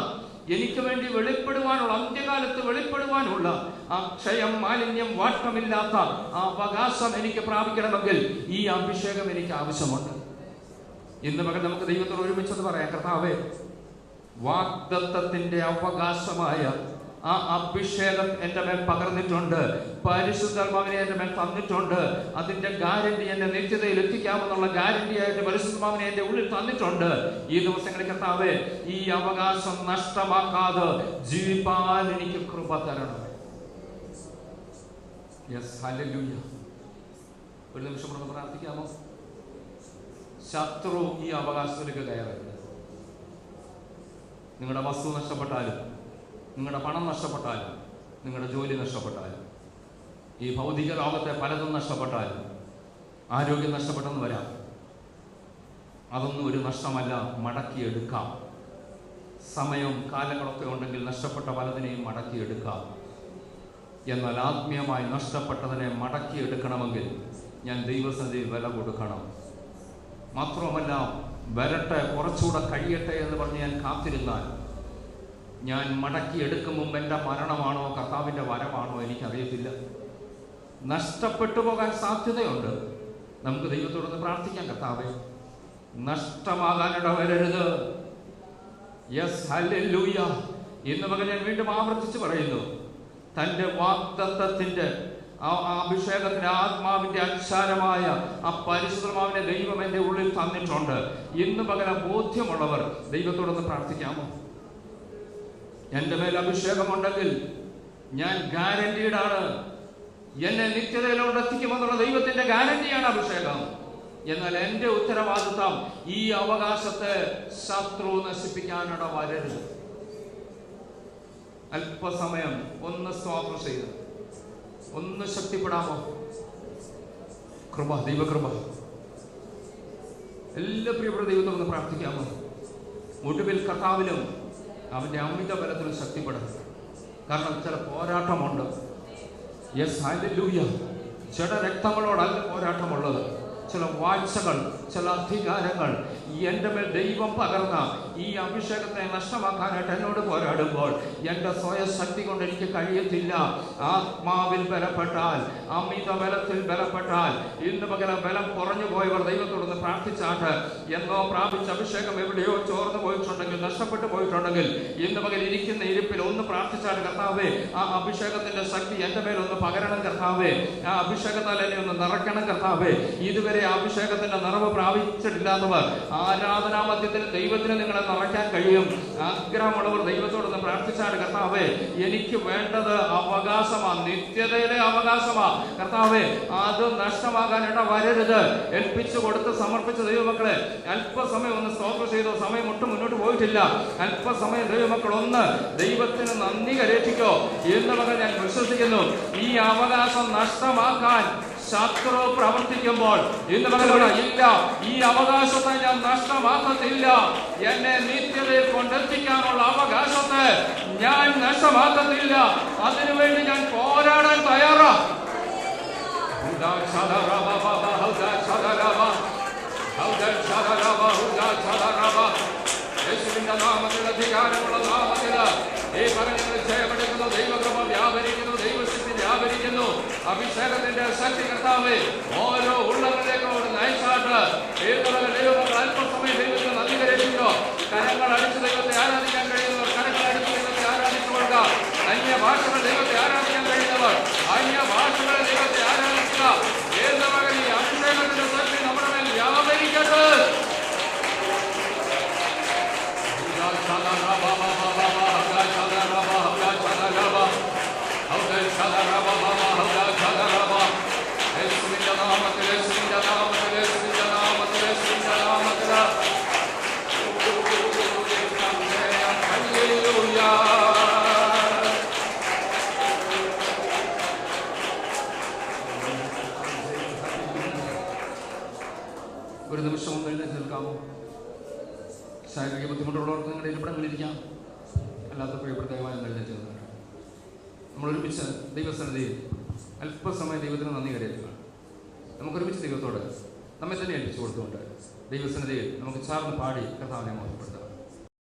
എനിക്ക് വേണ്ടി വെളിപ്പെടുവാനുള്ള, അന്ത്യകാലത്ത് വെളിപ്പെടുവാനുള്ള ആ ക്ഷയം, മാലിന്യം, വാട്ടമില്ലാത്ത ആ അവകാശം എനിക്ക് പ്രാപിക്കണമെങ്കിൽ ഈ അഭിഷേകം എനിക്ക് ആവശ്യമുണ്ട്. ഇന്ന് പകൽ നമുക്ക് ദൈവത്തോട് ഒരുമിച്ചത് പറയാം. കർത്താവേ, വാഗ്ദത്തത്തിന്റെ അവകാശമായ ആ അഭിഷേകം എൻ്റെ മേൽ പകർന്നിട്ടുണ്ട്. പരിശുദ്ധാത്മാവിനെ എൻ്റെ മേൽ തന്നിട്ടുണ്ട്. അതിന്റെ ഗ്യാരണ്ടി എന്നെ നിത്യതയിൽ എത്തിക്കാമെന്നുള്ള ഗ്യാരണ്ടിയായിട്ട് പരിശുദ്ധാത്മാവിനെ എൻ്റെ ഉള്ളിൽ തന്നിട്ടുണ്ട്. ഈ ദിവസങ്ങളിൽ കർത്താവേ, ഈ അവകാശം നഷ്ടമാക്കാതെ ജീവിപ്പാൻ എനിക്ക് കൃപ തരണം. Yes, hallelujah. ഒരു നിമിഷം കൂടെ പ്രാർത്ഥിക്കാമോ? ശത്രു ഈ അവകാശത്തിലേക്ക് കയറരുത്. നിങ്ങളുടെ വസ്തു നഷ്ടപ്പെട്ടാലും, നിങ്ങളുടെ പണം നഷ്ടപ്പെട്ടാലും, നിങ്ങളുടെ ജോലി നഷ്ടപ്പെട്ടാലും, ഈ ഭൗതിക ലോകത്തെ പലതും നഷ്ടപ്പെട്ടാലും, ആരോഗ്യം നഷ്ടപ്പെട്ടെന്ന് വരാം, അതൊന്നും ഒരു നഷ്ടമല്ല, മടക്കിയെടുക്കാം. സമയവും കാലങ്ങളൊക്കെ ഉണ്ടെങ്കിൽ നഷ്ടപ്പെട്ട പലതിനെയും മടക്കിയെടുക്കാം. എന്നാൽ ആത്മീയമായി നഷ്ടപ്പെട്ടതിനെ മടക്കിയെടുക്കണമെങ്കിൽ ഞാൻ ദൈവസന്നിധിയിൽ വില കൊടുക്കണം. മാത്രവുമല്ല, വരട്ടെ, കുറച്ചുകൂടെ കഴിയട്ടെ എന്ന് പറഞ്ഞ് ഞാൻ കാത്തിരുന്നാൽ ഞാൻ മടക്കിയെടുക്കും മുമ്പ് എൻ്റെ മരണമാണോ കർത്താവിൻ്റെ വരമാണോ എനിക്കറിയത്തില്ല. നഷ്ടപ്പെട്ടു പോകാൻ സാധ്യതയുണ്ട്. നമുക്ക് ദൈവത്തോടൊന്ന് പ്രാർത്ഥിക്കാം. കർത്താവേ, നഷ്ടമാകാനിട വരരുത്. Yes, hallelujah. ഇന്ന് പകൽ ഞാൻ വീണ്ടും ആവർത്തിച്ച് പറയുന്നു, തൻ്റെ വാഗ്ദത്തത്തിൻ്റെ ആ അഭിഷേകത്തിന്റെ, ആത്മാവിന്റെ അച്ചാരമായ ആ പരിശുദ്ധാത്മാവിനെ ദൈവം എൻ്റെ ഉള്ളിൽ തന്നിട്ടുണ്ട്. ഇന്ന് പകരം ബോധ്യമുള്ളവർ ദൈവത്തോടൊന്ന് പ്രാർത്ഥിക്കാമോ? എൻ്റെ മേൽ അഭിഷേകമുണ്ടെങ്കിൽ ഞാൻ ഗ്യാരണ്ടീഡാണ്. എന്നെ നിത്യതയിലോട്ട് എത്തിക്കുമെന്നുള്ള ദൈവത്തിന്റെ ഗ്യാരണ്ടിയാണ് അഭിഷേകം. എന്നാൽ എൻ്റെ ഉത്തരവാദിത്വം ഈ അവകാശത്തെ ശത്രു നശിപ്പിക്കാനിട വരരുത്. അല്പസമയം ഒന്ന് സ്തോത്രം ചെയ്ത് ഒന്ന് ശക്തിപ്പെടാമോ? കൃപ, ദൈവകൃപ. എല്ലാ പ്രിയപ്പെട്ട ദൈവത്തോടൊന്ന് പ്രാർത്ഥിക്കാമോ? ഒടുവിൽ കർത്താവിലും അവൻ്റെ അമിത ബലത്തിലും ശക്തിപ്പെടും. കാരണം ചില പോരാട്ടമുണ്ട്. Yes, hallelujah. ജഡരക്തങ്ങളോടല്ല പോരാട്ടമുള്ളത്. ചില വാഴ്ചകൾ, ചില അധികാരങ്ങൾ എൻ്റെ മേൽ ദൈവം പകർന്ന ഈ അഭിഷേകത്തെ നഷ്ടമാക്കാനായിട്ട് എന്നോട് പോരാടുമ്പോൾ എൻ്റെ സ്വയശക്തി കൊണ്ട് എനിക്ക് കഴിയത്തില്ല. ആത്മാവിൽ ബലപ്പെട്ടാൽ, അമിത ബലത്തിൽ ബലപ്പെട്ടാൽ, ഇന്ന് പകരം ബലം കുറഞ്ഞു പോയവർ ദൈവത്തോടൊന്ന് പ്രാർത്ഥിച്ചാട്ട് എന്നോ പ്രാപിച്ച അഭിഷേകം എവിടെയോ ചോർന്നു പോയിട്ടുണ്ടെങ്കിൽ, നഷ്ടപ്പെട്ടു പോയിട്ടുണ്ടെങ്കിൽ, ഇന്ന് പകൽ ഇരിക്കുന്ന ഇരിപ്പിൽ ഒന്ന് പ്രാർത്ഥിച്ചാട്ട് കർത്താവേ, ആ അഭിഷേകത്തിന്റെ ശക്തി എൻ്റെ മേലൊന്ന് പകരണം കർത്താവേ, ആ അഭിഷേകത്താൽ എന്നെ ഒന്ന് നിറയ്ക്കണം കർത്താവേ. ഇതുവരെ ആ അഭിഷേകത്തിന്റെ നിറവ് പ്രാപിച്ചിട്ടില്ലാത്തവർ ആരാധനാ മധ്യത്തിൽ ദൈവത്തിന് നിങ്ങളെ നിറയ്ക്കാൻ കഴിയും. ആഗ്രഹമുള്ളവർ ദൈവത്തോടൊന്ന് പ്രാർത്ഥിച്ചാണ് കർത്താവേ, എനിക്ക് വേണ്ടത് അവകാശമാണ്, നിത്യതയിലെ അവകാശമാണ് കർത്താവേ, അത് നഷ്ടമാകാൻ ഇട വരരുത്. ഏൽപ്പിച്ചു കൊടുത്ത് സമർപ്പിച്ച ദൈവമക്കളെ, അല്പസമയം ഒന്ന് സ്തോത്രം ചെയ്തോ. സമയം ഒട്ടും മുന്നോട്ട് പോയിട്ടില്ല. അല്പസമയം ദൈവമക്കൾ ഒന്ന് ദൈവത്തിന് നന്ദി കരേറ്റിക്കോ എന്നുള്ളത് ഞാൻ വിശ്വസിക്കുന്നു. ഈ അവകാശം നഷ്ടമാക്കാൻ ശത്രു പ്രവർത്തിക്കുമ്പോൾ ഇന്ന് മകളോട് ഇല്ല, ഈ അവകാശത്തെ ഞാൻ നഷ്ടമാക്കത്തില്ല. എന്നെ നിത്യതയിൽ കൊണ്ടെത്തിക്കാനുള്ള അവകാശത്തെ ഞാൻ നഷ്ടമാക്കത്തില്ല. അതിനുവേണ്ടി ഞാൻ പോരാടാൻ തയ്യാറാ. യേശുവിന്റെ നാമത്തിൽ, അധികാരമുള്ള നാമത്തിൽ ഈ പറഞ്ഞത് ജയമെടുക്കുന്നു. ദൈവകൃപ വ്യാപരിക്കുന്നു, ദൈവശക്തി വ്യാപരിക്കുന്നു. അഭിഷേകത്തിന്റെ ശക്തി കർത്താവേ ഓരോ ഉള്ളവരിലേക്കോട് നയിച്ചാട്ട് ദൈവങ്ങൾ അല്പസമയം ദൈവത്തെ നന്ദി കരേറ്റിക്കോ. കരങ്ങൾ അടിച്ച് ദൈവത്തെ ആരാധിക്കാൻ കഴിയുന്നവർ കരങ്ങൾ അടിച്ച് ദൈവത്തെ ആരാധിച്ചുകൊള്ളുക. അന്യ ഭാഷകൾ ദൈവത്തെ ആരാധിക്കാൻ കഴിയുന്നവർ അന്യ ഭാഷകളെ ദൈവത്തെ ആരാധിക്കുക. ഏത് മകൻ ഈ അഭിഷേകത്തിന്റെ ശക്തി നമ്മുടെ മേൽ വ്യാപരിക്കട്ടെ. ഒരു നിമിഷം ഒന്ന് എഴുന്നേറ്റ് നിൽക്കാമോ? ശാരീരിക ബുദ്ധിമുട്ടുള്ളവർക്ക് നിങ്ങളുടെ ഇരിപ്പിടങ്ങളിലിരിക്കാം. അല്ലാത്ത പ്രിയപ്രദമായ എഴുന്നേറ്റ് നിൽക്കാം. നമ്മൾ ഒരുമിച്ച് ദൈവസന്നിധിയിൽ അല്പസമയം ദൈവത്തിന് നന്ദി കരയുക. നമുക്കൊരുമിച്ച് ദൈവത്തോട് നമ്മെ തന്നെ ഏൽപ്പിച്ചു കൊടുത്തുകൊണ്ട് ദൈവസന്നിധിയിൽ നമുക്ക് ചേർന്ന് പാടി കർത്താവിനെ മോഹപ്പെടുത്താം.